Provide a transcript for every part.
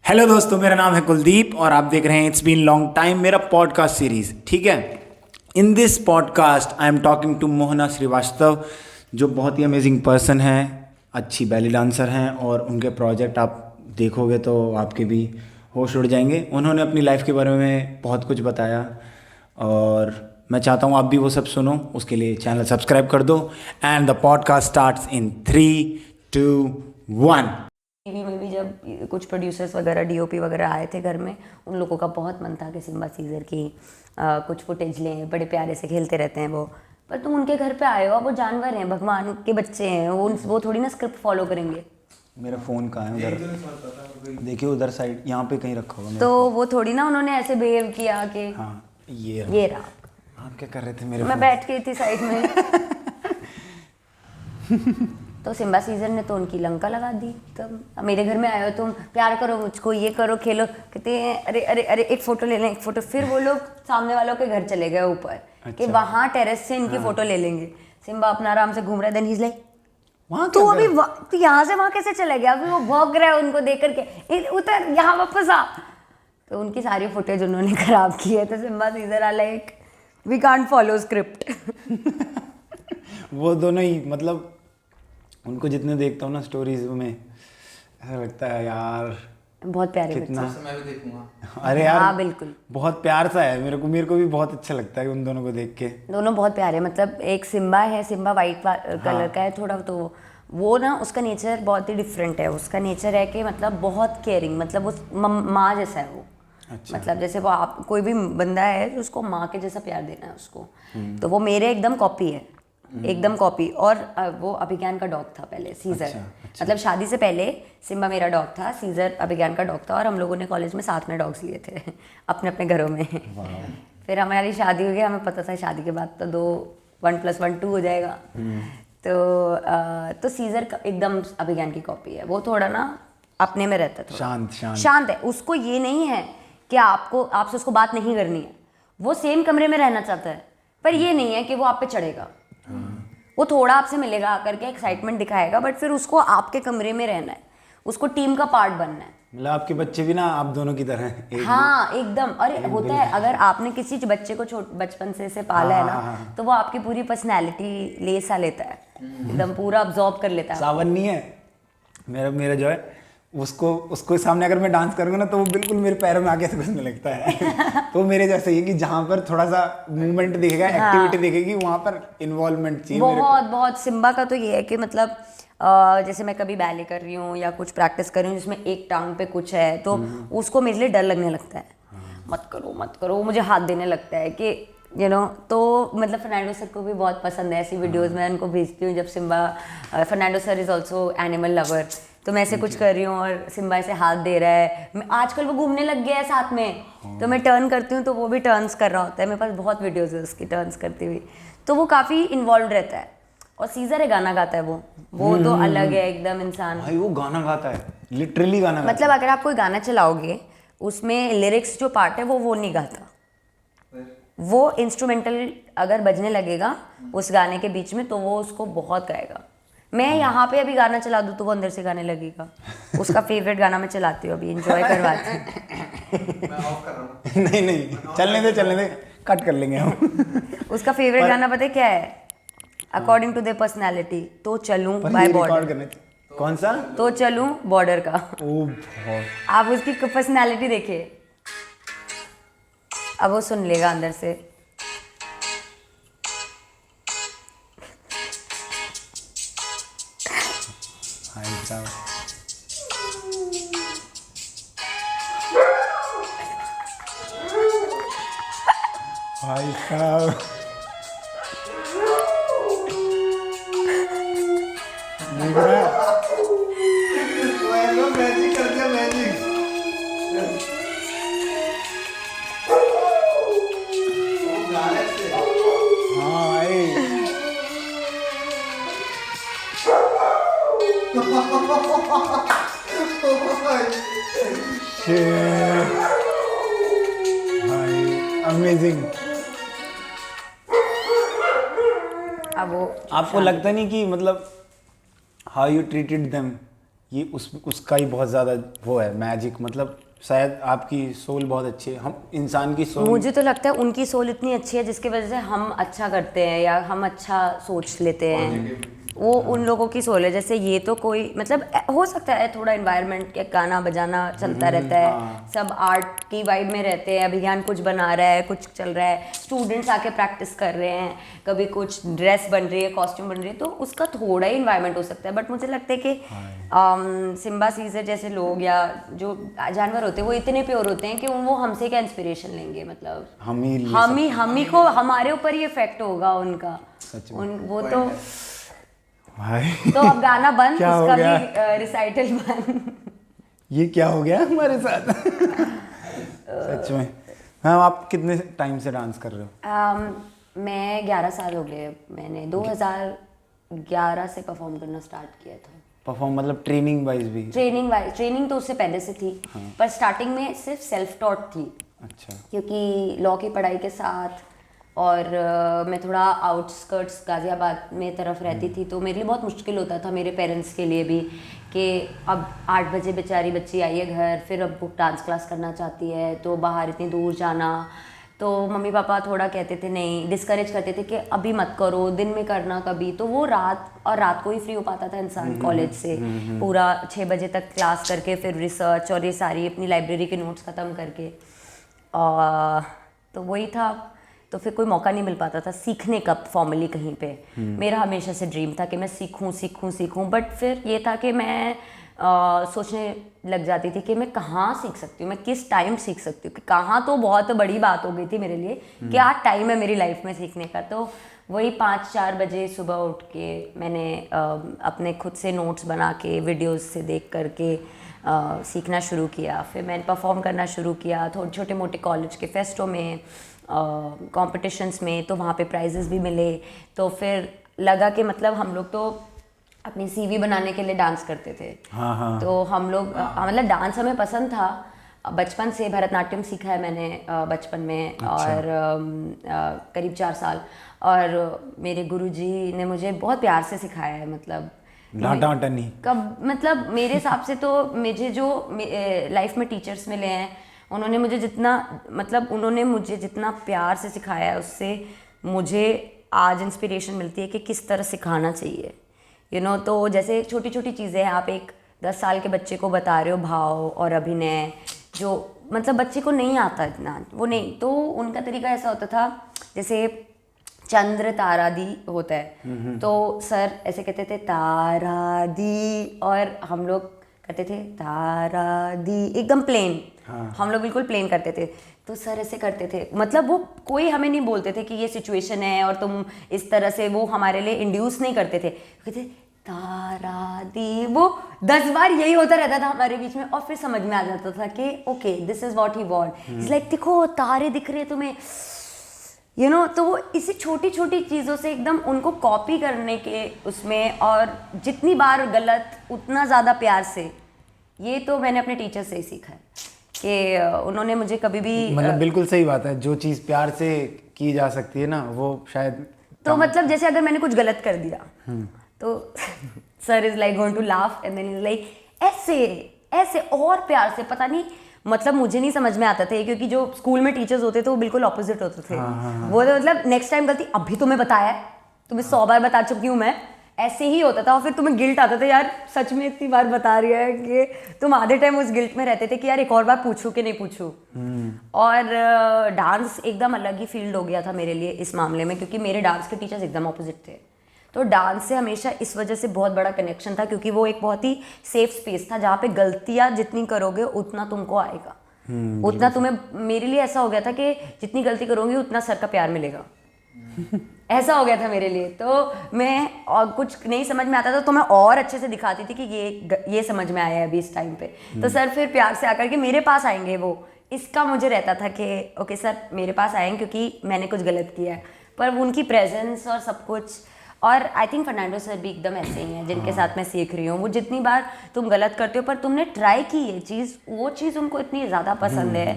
Hello दोस्तों, मेरा नाम है कुलदीप और आप देख रहे हैं इट्स बीन लॉन्ग टाइम मेरा पॉडकास्ट सीरीज। ठीक है, in this podcast I am talking to Mohana Srivastava, जो बहुत ही अमेजिंग पर्सन है, अच्छी बैली डांसर हैं और उनके प्रोजेक्ट आप देखोगे तो आपके भी होश उड़ जाएंगे। उन्होंने अपनी लाइफ के बारे में बहुत कुछ बताया और मैं चाहता हूँ आप भी वो सब सुनो। उसके लिए चैनल सब्सक्राइब कर दो and the podcast starts in 3, 2, 1। TV में भी जब कुछ प्रोड्यूसर्स वगैरह डीओपी वगैरह आए थे घर में, उन लोगों का बहुत मन था कि सिम्बा सीजर की कुछ फुटेज लें, बड़े प्यारे से खेलते रहते हैं वो। पर तुम उनके घर पे आए हो, वो जानवर हैं, भगवान के बच्चे हैं, वो थोड़ी ना स्क्रिप्ट फॉलो करेंगे। मेरा फ़ोन कहाँ है? उधर देखिए, उधर साइड यहाँ पे कहीं रखा होगा। तो वो थोड़ी ना उन्होंने ऐसे बिहेव किया कि हाँ, ये रहा। आप क्या कर रहे थे? मेरे मैं बैठ गई थी साइड में। तो सिम्बा सीजर ने तो उनकी लंका लगा दी। तब मेरे घर में आए हो तुम, प्यार करो मुझको, ये करो, खेलो, कहते हैं अरे अरे अरे एक फ़ोटो ले लें, एक फ़ोटो। फिर वो लोग सामने वालों के घर चले गए ऊपर। कि वहाँ टेरेस से इनकी फ़ोटो ले लेंगे। सिम्बा अपना आराम से घूम रहा है, देन ही इज लाइक वहाँ तो अभी तो यहाँ से वहाँ कैसे चले गया? अभी वो भौंक रहा है उनको देख करके, उतर यहाँ वापस आ। तो उनकी सारी फुटेज उन्होंने खराब की है। तो Simba Caesar are like we can't follow script. वो दोनों ही, मतलब उनको जितने देखता हूँ ना स्टोरीज में, ऐसा लगता है यार बहुत प्यारे कितना। मैं भी देखूंगा। अरे यार हाँ बिल्कुल, बहुत प्यार सा है। मेरे को भी बहुत अच्छा लगता है उन दोनों को देख के। दोनों बहुत प्यारे। मतलब एक सिम्बा है, सिम्बा वाइट कलर का है थोड़ा, तो वो ना उसका नेचर बहुत ही डिफरेंट है। उसका नेचर है कि मतलब बहुत केयरिंग, मतलब वो माँ जैसा है वो। अच्छा। मतलब जैसे वो आप कोई भी बंदा है तो उसको माँ के जैसा प्यार देना है उसको। तो वो मेरे एकदम कॉपी है, एकदम कॉपी। और वो अभिज्ञान का डॉग था पहले, सीजर। अच्छा। मतलब शादी से पहले सिम्बा मेरा डॉग था, सीजर अभिज्ञान का डॉग था। और हम लोगों ने कॉलेज में साथ में डॉग्स लिए थे अपने अपने घरों में। फिर हमारी शादी हो गई, हमें पता था शादी के बाद तो 1 + 1 2 हो जाएगा। तो सीजर एकदम अभिज्ञान की कॉपी है। वो थोड़ा ना अपने में रहता है, शांत है। उसको ये नहीं है कि आपसे उसको बात नहीं करनी है। वो सेम कमरे में रहना चाहता है, पर ये नहीं है कि वो आप पे चढ़ेगा। वो थोड़ा आपसे मिलेगा आकर के, एक्साइटमेंट दिखाएगा, बट फिर उसको आपके कमरे में रहना है, उसको टीम का पार्ट बनना है। मतलब आपके बच्चे भी ना आप दोनों की तरह हैं। हाँ एकदम। अरे होता है, अगर आपने किसी बच्चे को बचपन से पाला है ना, तो वो आपकी पूरी पर्सनैलिटी ले सा लेता है, एकदम पूरा अब्जॉर्ब कर लेता है। सावन नहीं है मेरा जो है, उसको सामने अगर मैं डांस करूँगा ना तो वो बिल्कुल मेरे पैरों में आके घुसने लगता है। तो मेरे जैसे ही है कि जहाँ पर थोड़ा सा मूवमेंट दिखेगा, एक्टिविटी दिखेगी, वहाँ पर इन्वॉल्वमेंट चाहिए। बहुत सिम्बा का तो ये है कि मतलब जैसे मैं कभी बैले कर रही हूँ या कुछ प्रैक्टिस कर रही हूँ जिसमें एक टांग पे कुछ है, तो उसको मेरे लिए डर लगने लगता है। मत करो, वो मुझे हाथ देने लगता है कि तो मतलब फर्नांडो सर को भी बहुत पसंद है ऐसी वीडियोस। मैं उनको भेजती हूँ जब Simba, Fernando sir is also animal lover. तो मैं ऐसे कुछ कर रही हूँ और सिम्बा ऐसे हाथ दे रहा है। आजकल वो घूमने लग गया है साथ में, तो मैं टर्न करती हूँ तो वो भी टर्न्स कर रहा होता है। मेरे पास बहुत वीडियोस है उसकी टर्न्स करती हुई। तो वो काफ़ी इन्वॉल्व रहता है। और सीजर है, गाना गाता है वो तो अलग है एकदम इंसान। भाई वो गाना गाता है, लिटरली गाना गाता मतलब अगर आप कोई गाना चलाओगे, उसमें लिरिक्स जो पार्ट है वो नहीं गाता। वो इंस्ट्रूमेंटल अगर बजने लगेगा उस गाने के बीच में, तो वो उसको बहुत गाएगा। मैं यहाँ पे अभी गाना चला दूँ तो वो अंदर से गाने लगेगा। उसका फेवरेट गाना मैं चलाती हूँ अभी, एंजॉय करवाती हूँ। मैं ऑफ कर रहा हूँ। नहीं, चलने दे, कट कर लेंगे हम। उसका फेवरेट गाना पता है क्या है? अकॉर्डिंग टू देयर पर्सनैलिटी, तो चलूं बाय बॉर्डर। कौन सा? तो चलूं बॉर्डर का। ओ बहुत। आप उसकी पर्सनैलिटी देखिए, अब वो सुन लेगा अंदर से। भाई साहब, भाई साहब, देख रहा है? मैजिक कर दिया, मैजिक। हाँ भाई। Shit. भाई अमेजिंग। अब वो आपको लगता नहीं कि मतलब हाउ यू ट्रीटेड देम ये उसका ही बहुत ज़्यादा वो है मैजिक, मतलब शायद आपकी सोल बहुत अच्छी है, हम इंसान की सोल। मुझे तो लगता है उनकी सोल इतनी अच्छी है जिसकी वजह से हम अच्छा करते हैं या हम अच्छा सोच लेते हैं, वो उन लोगों की सोल है। जैसे ये तो कोई मतलब हो सकता है थोड़ा इन्वायरमेंट के गाना बजाना चलता रहता है, सब आर्ट की वाइब में रहते हैं, अभियान कुछ बना रहा है, कुछ चल रहा है, स्टूडेंट्स आके प्रैक्टिस कर रहे हैं, कभी कुछ ड्रेस बन रही है, कॉस्ट्यूम बन रही है, तो उसका थोड़ा ही इन्वायरमेंट हो सकता है। बट मुझे लगता है कि सिम्बा सीजर जैसे लोग या जो जानवर होते हैं वो इतने प्योर होते हैं कि वो हमसे क्या इंस्पिरेशन लेंगे, मतलब हम ही को हमारे ऊपर ही इफेक्ट होगा उनका। वो तो भाई तो अब गाना बंद, क्या हो उसका गया? भी रिसाइटल बंद। ये क्या हो गया हमारे साथ? सच में मैम, आप कितने टाइम से डांस कर रहे हो? मैं 11 साल हो गए, मैंने 2011 से परफॉर्म करना स्टार्ट किया था। परफॉर्म मतलब ट्रेनिंग वाइज भी? ट्रेनिंग तो उससे पहले से थी, पर स्टार्टिंग में सिर्फ सेल्फ टॉट थी। अच्छा। क्योंकि लॉ की पढ़ाई के साथ और मैं थोड़ा आउटस्कर्ट्स गाज़ियाबाद में तरफ रहती थी, तो मेरे लिए बहुत मुश्किल होता था, मेरे पेरेंट्स के लिए भी, कि अब 8 बजे बेचारी बच्ची आई है घर, फिर अब वो डांस क्लास करना चाहती है, तो बाहर इतनी दूर जाना, तो मम्मी पापा थोड़ा कहते थे, नहीं, डिस्करेज करते थे कि अभी मत करो, दिन में करना कभी। तो वो रात को ही फ्री हो पाता था इंसान कॉलेज से, पूरा 6 बजे तक क्लास करके फिर रिसर्च और ये सारी अपनी लाइब्रेरी के नोट्स ख़त्म करके, तो वही था। तो फिर कोई मौका नहीं मिल पाता था सीखने का फॉर्मली कहीं पे। मेरा हमेशा से ड्रीम था कि मैं सीखूं, बट फिर ये था कि मैं सोचने लग जाती थी कि मैं कहाँ सीख सकती हूँ, मैं किस टाइम सीख सकती हूँ, कि कहाँ तो बहुत बड़ी बात हो गई थी मेरे लिए, क्या टाइम है मेरी लाइफ में सीखने का। तो वही 5-4 बजे सुबह उठ के मैंने अपने खुद से नोट्स बना के वीडियोस से देख करके सीखना शुरू किया। फिर मैंने परफॉर्म करना शुरू किया थोड़े छोटे मोटे कॉलेज के फेस्टों में, कॉम्पिटिशन्स में, तो वहाँ पे प्राइजेस भी मिले। तो फिर लगा कि मतलब हम लोग तो अपनी सीवी बनाने के लिए डांस करते थे। हाँ। तो हम लोग मतलब डांस हमें पसंद था, बचपन से भरतनाट्यम सीखा है मैंने बचपन में। अच्छा। और करीब 4 साल, और मेरे गुरुजी ने मुझे बहुत प्यार से सिखाया है, मतलब डांटा नहीं कब, मतलब मेरे हिसाब से तो मुझे जो लाइफ में टीचर्स मिले हैं, उन्होंने मुझे जितना प्यार से सिखाया है, उससे मुझे आज इंस्पिरेशन मिलती है कि किस तरह सिखाना चाहिए, तो जैसे छोटी छोटी चीज़ें हैं, आप एक 10 साल के बच्चे को बता रहे हो भाव और अभिनय, जो मतलब बच्चे को नहीं आता इतना, वो नहीं, तो उनका तरीका ऐसा होता था, जैसे चंद्र तारा दी होता है, तो सर ऐसे कहते थे तारा दी, और हम लोग करते थे तारा दी, एकदम प्लेन। हाँ। हम लोग बिल्कुल प्लेन करते थे, तो सर ऐसे करते थे, मतलब वो कोई हमें नहीं बोलते थे कि ये सिचुएशन है और तुम इस तरह से, वो हमारे लिए इंड्यूस नहीं करते थे, कहते तारा दी, वो 10 बार यही होता रहता था हमारे बीच में, और फिर समझ में आ जाता था कि okay this is what he want, it's like देखो तारे दिख रहे हैं तुम्हें, तो वो इसी छोटी छोटी चीज़ों से एकदम उनको कॉपी करने के उसमें, और जितनी बार गलत उतना ज़्यादा प्यार से। ये तो मैंने अपने टीचर से ही सीखा है कि उन्होंने मुझे कभी भी, मतलब बिल्कुल सही बात है, जो चीज़ प्यार से की जा सकती है ना, वो शायद तो मतलब जैसे अगर मैंने कुछ गलत कर दिया तो sir is like going to laugh and then is like ऐसे और प्यार से, पता नहीं, मतलब मुझे नहीं समझ में आता था, क्योंकि जो स्कूल में टीचर्स होते थे वो बिल्कुल ऑपोजिट होते थे। हाँ। वो तो मतलब नेक्स्ट टाइम गलती अभी तुम्हें बताया है, तुम्हें 100 बार बता चुकी हूँ मैं, ऐसे ही होता था। और फिर तुम्हें गिल्ट आता था, यार सच में इतनी बार बता रही है, कि तुम आधे टाइम उस गिल्ट में रहते थे कि यार एक और बार पूछूं कि नहीं पूछूं। और डांस एकदम अलग ही फील्ड हो गया था मेरे लिए इस मामले में, क्योंकि मेरे डांस के टीचर्स एकदम ऑपोजिट थे। तो डांस से हमेशा इस वजह से बहुत बड़ा कनेक्शन था, क्योंकि वो एक बहुत ही सेफ स्पेस था, जहाँ पे गलतियाँ जितनी करोगे उतना तुमको आएगा, उतना तुम्हें, मेरे लिए ऐसा हो गया था कि जितनी गलती करोगे उतना सर का प्यार मिलेगा। ऐसा हो गया था मेरे लिए। तो मैं और कुछ नहीं समझ में आता था तो मैं और अच्छे से दिखाती थी कि ये समझ में आया है अभी इस टाइम पे, तो सर फिर प्यार से आकर के मेरे पास आएंगे, वो इसका मुझे रहता था कि ओके सर मेरे पास आएंगे क्योंकि मैंने कुछ गलत किया है। पर उनकी प्रेजेंस और सब कुछ, और आई थिंक फर्नांडो सर भी एकदम ऐसे ही हैं जिनके साथ मैं सीख रही हूँ। वो जितनी बार तुम गलत करते हो पर तुमने ट्राई की ये चीज़, वो चीज़ उनको इतनी ज़्यादा पसंद है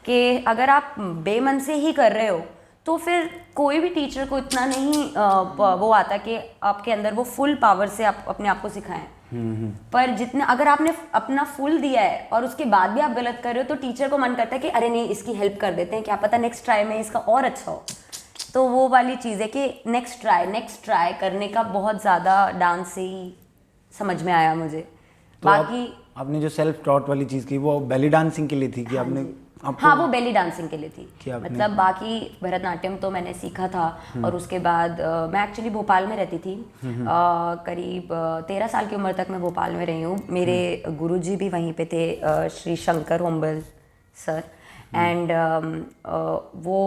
कि अगर आप बेमन से ही कर रहे हो तो फिर कोई भी टीचर को इतना नहीं वो आता कि आपके अंदर वो फुल पावर से आप अपने आप को सिखाएं। पर जितना अगर आपने अपना फुल दिया है और उसके बाद भी आप गलत कर रहे हो तो टीचर को मन करता है कि अरे नहीं इसकी हेल्प कर देते हैं, क्या पता नेक्स्ट ट्राई में इसका और अच्छा हो। तो वो वाली चीज़ है कि नेक्स्ट ट्राई करने का बहुत ज़्यादा डांस से ही समझ में आया मुझे। तो बाकी आपने जो सेल्फ टॉट वाली चीज़ की वो बेली डांसिंग के लिए थी कि आपने आपको हाँ वो बेली डांसिंग के लिए थी। कि आपने- मतलब बाकी भरतनाट्यम तो मैंने सीखा था और उसके बाद मैं एक्चुअली भोपाल में रहती थी। करीब 13 साल की उम्र तक मैं भोपाल में रही हूँ। मेरे गुरुजी भी वहीं पे थे, श्री शंकर होम्बल सर। एंड वो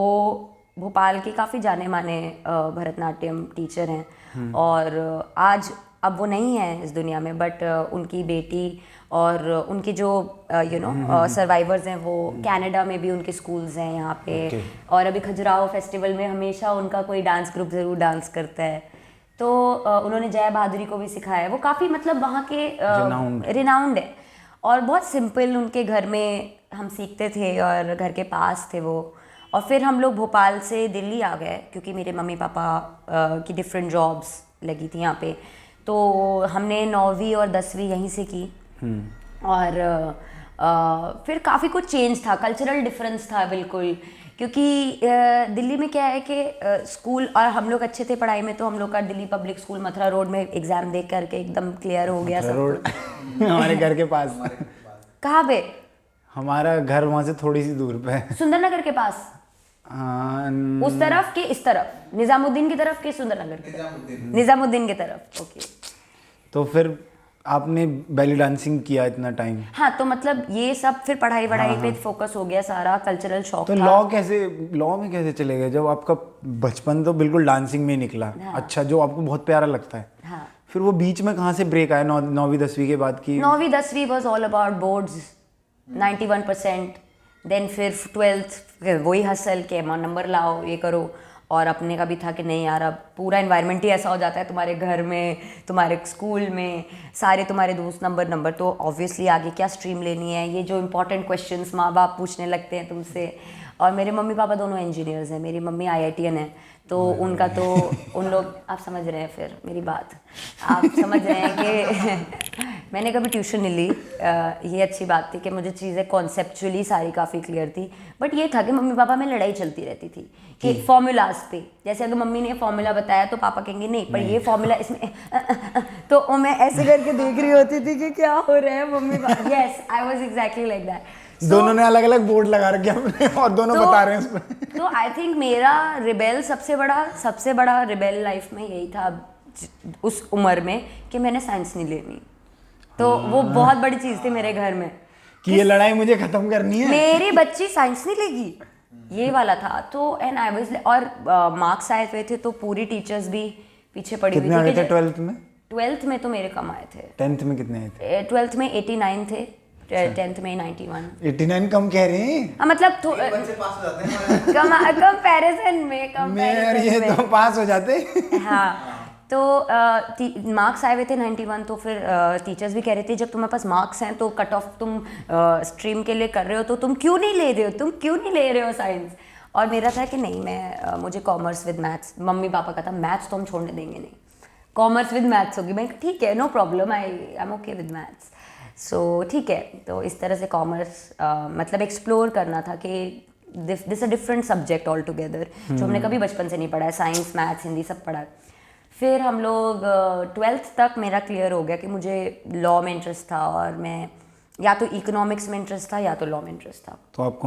भोपाल के काफ़ी जाने माने भरतनाट्यम टीचर हैं और आज अब वो नहीं है इस दुनिया में, बट उनकी बेटी और उनके जो सर्वाइवर्स हैं वो कनाडा में भी उनके स्कूल्स हैं यहाँ पे। और अभी खजुराहो फेस्टिवल में हमेशा उनका कोई डांस ग्रुप ज़रूर डांस करता है। तो उन्होंने जया बहादुरी को भी सिखाया है। वो काफ़ी मतलब वहाँ के रिनाउंड है और बहुत सिंपल उनके घर में हम सीखते थे और घर के पास थे वो। और फिर हम लोग भोपाल से दिल्ली आ गए क्योंकि मेरे मम्मी पापा की डिफरेंट जॉब्स लगी थी यहाँ पे। तो हमने 9वीं और 10वीं यहीं से की। और फिर काफ़ी कुछ चेंज था, कल्चरल डिफरेंस था बिल्कुल। क्योंकि दिल्ली में क्या है कि स्कूल और हम लोग अच्छे थे पढ़ाई में, तो हम लोग का Delhi public school Mathura road में एग्ज़ाम दे करके एकदम क्लियर हो गया सब रोड कुछ। हमारे घर के पास कहाँ पे? हमारा घर वहाँ से थोड़ी सी दूर पे है। सुंदरनगर के पास? उस तरफ के इस तरफ, निजामुद्दीन की तरफ के सुंदरनगर की तरफ? निजामुद्दीन की तरफ। ओके। तो फिर आपने बेली डांसिंग किया इतना टाइम? हाँ तो मतलब ये सब फिर पढ़ाई वढ़ाई पे फोकस हो गया सारा, कल्चरल शौक तो था। लॉ में कैसे चले गए जब आपका बचपन तो बिल्कुल डांसिंग में ही निकला? हाँ। अच्छा, जो आपको बहुत प्यारा लगता है। हाँ। फिर वो बीच में कहाँ से ब्रेक आया 9वीं 10वीं के बाद की? 9वीं 10वीं was all about boards 91%। Then फिर 12th वही हसल के नंबर लाओ ये करो। और अपने का भी था कि नहीं यार अब पूरा इन्वायरमेंट ही ऐसा हो जाता है तुम्हारे घर में, तुम्हारे स्कूल में, सारे तुम्हारे दोस्त नंबर तो ऑब्वियसली आगे क्या स्ट्रीम लेनी है, ये जो इंपॉर्टेंट क्वेश्चंस माँ बाप पूछने लगते हैं तुमसे। और मेरे मम्मी पापा दोनों इंजीनियर्स हैं। मेरी मम्मी IITian है, तो उनका तो उन लोग, आप समझ रहे हैं फिर मेरी बात, आप समझ रहे हैं कि मैंने कभी ट्यूशन नहीं ली। ये अच्छी बात थी कि मुझे चीज़ें कॉन्सेप्चुअली सारी काफ़ी क्लियर थी। बट ये था कि मम्मी पापा में लड़ाई चलती रहती थी कि फॉर्मूलाज पे, जैसे अगर मम्मी ने फॉर्मूला बताया तो पापा कहेंगे नहीं पर ये फॉर्मूला इसमें तो मैं ऐसे करके देख रही होती थी कि क्या हो रहा है mummy papa. Yes, I was exactly like that. दोनों ने अलग अलग बोर्ड लगा रखे अपने और दोनों बता रहे हैं उसमें। तो आई थिंक मेरा रिबेल सबसे बड़ा रिबेल लाइफ में यही था उस उम्र में कि मैंने साइंस नहीं लेनी। तो वो बहुत बड़ी चीज़ थी मेरे घर में कि ये लड़ाई मुझे खत्म करनी है, मेरी बच्ची साइंस नहीं लेगी, ये वाला था। तो एंड आई वाज और मार्क्स आए हुए थे तो पूरी टीचर्स भी पीछे पड़ी हुई थी। कितने आए थे 12th में? 12th में तो मेरे कम आए थे। 10th में कितने आए थे? 12th में 89 थे, 10th में 91। 89 कम कह रहे हैं? हाँ मतलब बच्चे पास हो जाते हैं कंपैरिजन मेरे ये तो पास हो जाते। हाँ तो मार्क्स आए हुए थे 91। तो फिर टीचर्स भी कह रहे थे जब तुम्हारे पास मार्क्स हैं तो कट ऑफ तुम स्ट्रीम के लिए कर रहे हो तो तुम क्यों नहीं ले रहे हो साइंस। और मेरा था कि नहीं मैं मुझे commerce with maths, mummy papa का था मैथ्स तो हम छोड़ने देंगे नहीं, कॉमर्स विद मैथ्स होगी। मैं ठीक है no problem, I am okay with maths. So ठीक है, तो इस तरह से कॉमर्स मतलब एक्सप्लोर करना था कि this a different subject all together जो हमने कभी बचपन से नहीं पढ़ा है, साइंस मैथ्स हिंदी सब पढ़ा है। फिर हम लोग 12th तक मेरा क्लियर हो गया कि मुझे लॉ में इंटरेस्ट था और मैं या तो इकोनॉमिक्स में इंटरेस्ट था या तो लॉ में इंटरेस्ट था। तो आप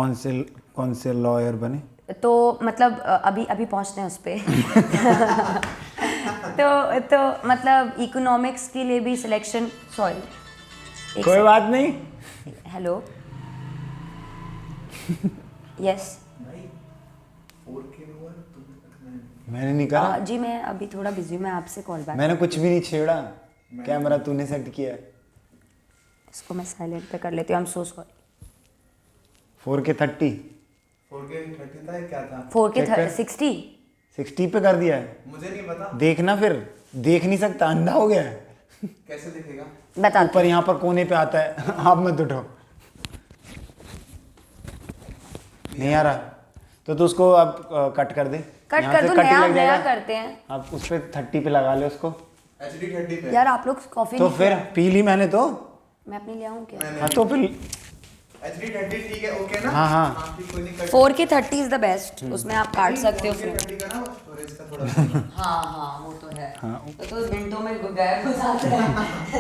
कौन से लॉयर बने? तो मतलब अभी पहुंचते हैं उस पर तो मतलब इकोनॉमिक्स के लिए भी सिलेक्शन, सॉरी कोई बात नहीं, हेलो यस मैंने नहीं कहा। जी मैं अभी थोड़ा बिजी हूँ, मैं आपसे कॉल बैक। मैंने कुछ भी नहीं छेड़ा, कैमरा तूने सेट किया है। इसको मैं साइलेंट पे कर लेती हूँ, I am so sorry. 4K 30 4K 30 था क्या था? 4K 60 पे कर दिया है। मुझे नहीं पता। देखना, फिर देख नहीं सकता, अंधा हो गया है। कैसे दिखेगा? बता ऊपर यहाँ पर कोने पे आता है आप मत उठो, नहीं आ रहा तो उसको आप कट कर दे, कट यहाँ कर से दो, कट ही लग नया जाएगा। करते हैं। आप उस पे 30 पे लगा ले उसको, HD30 पे यार आप लोग कॉफी तो फिर पी ली मैंने तो। मैं अपनी ले आऊँ क्या? हाँ तो फिर HD30 ठीक है, ओके ना? हाँ, हाँ। फिर कोई नहीं cut 4K30 is the best, उसमें आप काट सकते हो फिर। 4K30 का ना स्टोरेज का थोड़ा हाँ हाँ वो तो है। हाँ। तो मिनटों में गायब हो जाता है।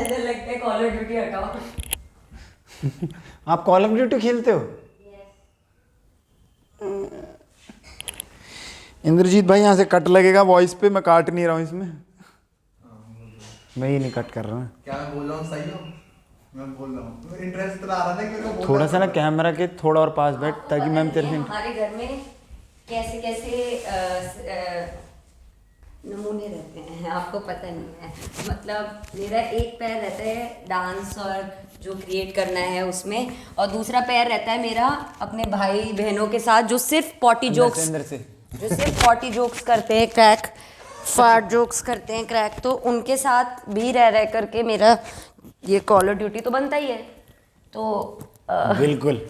ऐसा लगता है कॉल ऑफ ड्यूटी हटाओ। आप कॉल ऑफ ड्यूटी खेलते हो? इंद्रजीत भाई यहाँ से कट लगेगा वॉइस पे, मैं काट नहीं रहा हूँ इसमें, मैं ही नहीं कट कर रहा हूँ। क्या मैं बोल रहा हूँ सही हो? मैं बोल रहा हूँ इंटरेस्ट इतना आ रहा था कि मैं बोल थोड़ा रहा सा ना था। कैमरा के थोड़ा और पास बैठ ताकि मैम तेरे से हमारे घर में कैसे कैसे नमूने रहते हैं आपको पता नहीं है। मतलब मेरा एक पैर रहता है डांस और जो क्रिएट करना है उसमें, और दूसरा पैर रहता है मेरा अपने भाई बहनों के साथ जो सिर्फ पॉटी जोक्स, अंदर से जो सिर्फ पॉटी जोक्स करते हैं, क्रैक फाट जोक्स करते हैं क्रैक, तो उनके साथ भी रह रह करके मेरा ये कॉल ऑफ ड्यूटी तो बनता ही है। तो बिल्कुल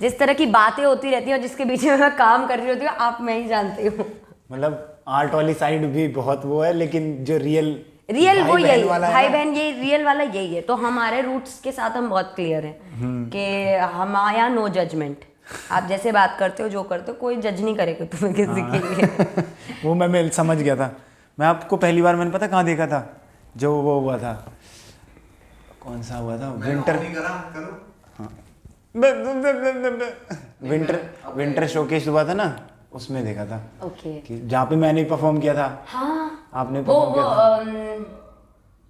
जिस तरह की बातें होती रहती हैं और जिसके बीच में मैं काम कर रही होती हूँ आप मैं ही जानती हूँ। मतलब आर्ट वाली साइड भी बहुत वो है, लेकिन जो रियल वो यही है, वाला है भाई ना, बहन ये रियल वाला यही है। तो हमारे रूट्स के साथ हम बहुत क्लियर हैं कि हमारा नो जजमेंट, आप जैसे बात करते हो जो करते हो कोई जज नहीं करेगा तुम्हें किसी के लिए। वो मैं समझ गया था। मैं आपको पहली बार मैंने पता कहाँ देखा था, जो वो हुआ था, कौन सा हुआ था, विंटर नहीं करा करो विंटर शोकेस हुआ था ना, उसमें देखा था ओके कि जहाँ पे मैंने परफॉर्म किया था। हाँ आपने वो परफॉर्म किया था।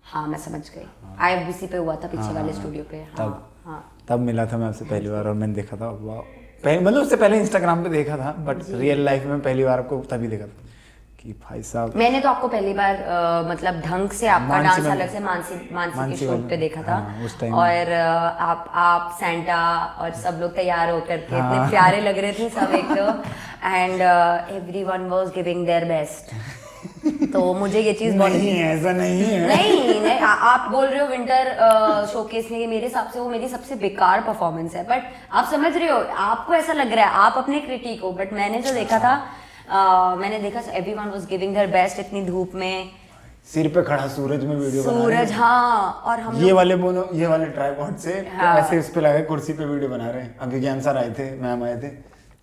हाँ मैं समझ गई, IFBC पे हुआ था पीछे वाले स्टूडियो पे। हाँ हाँ तब मिला था मैं आपसे पहली बार और मैंने देखा था, वाह। मतलब उससे पहले इंस्टाग्राम पे देखा था, बट रियल लाइफ में पहली बार आपको तभी देखा था कि भाई साहब। मैंने तो आपको पहली बार मतलब ढंग से आपका मानसी डांस में- अलग से मानसी के मानसी शो वाले पे में, देखा था। हाँ, उस time और आप सैंटा और सब लोग तैयार होकर के इतने हाँ। प्यारे लग रहे थे सब एक तो, and everyone was giving their best. तो मुझे ये चीज बहुत नहीं ऐसा नहीं है। नहीं आप बोल रहे हो विंटर शोकेस में, मेरे हिसाब से वो मेरी सबसे बेकार परफॉर्मेंस है, बट आप समझ रहे हो, आपको ऐसा लग रहा है, आप अपने क्रिटिक हो, बट मैंने जो देखा था मैंने देखा everyone was giving their best इतनी धूप में, सिर पे खड़ा सूरज में वीडियो बना रहे सूरज, हैं। हाँ, और हम ये वाले ट्राइपॉड से हाँ। ऐसे इस पे लगे कुर्सी पे वीडियो बना रहे हैं। अभी ज्ञान सर आए थे, मैम आए थे,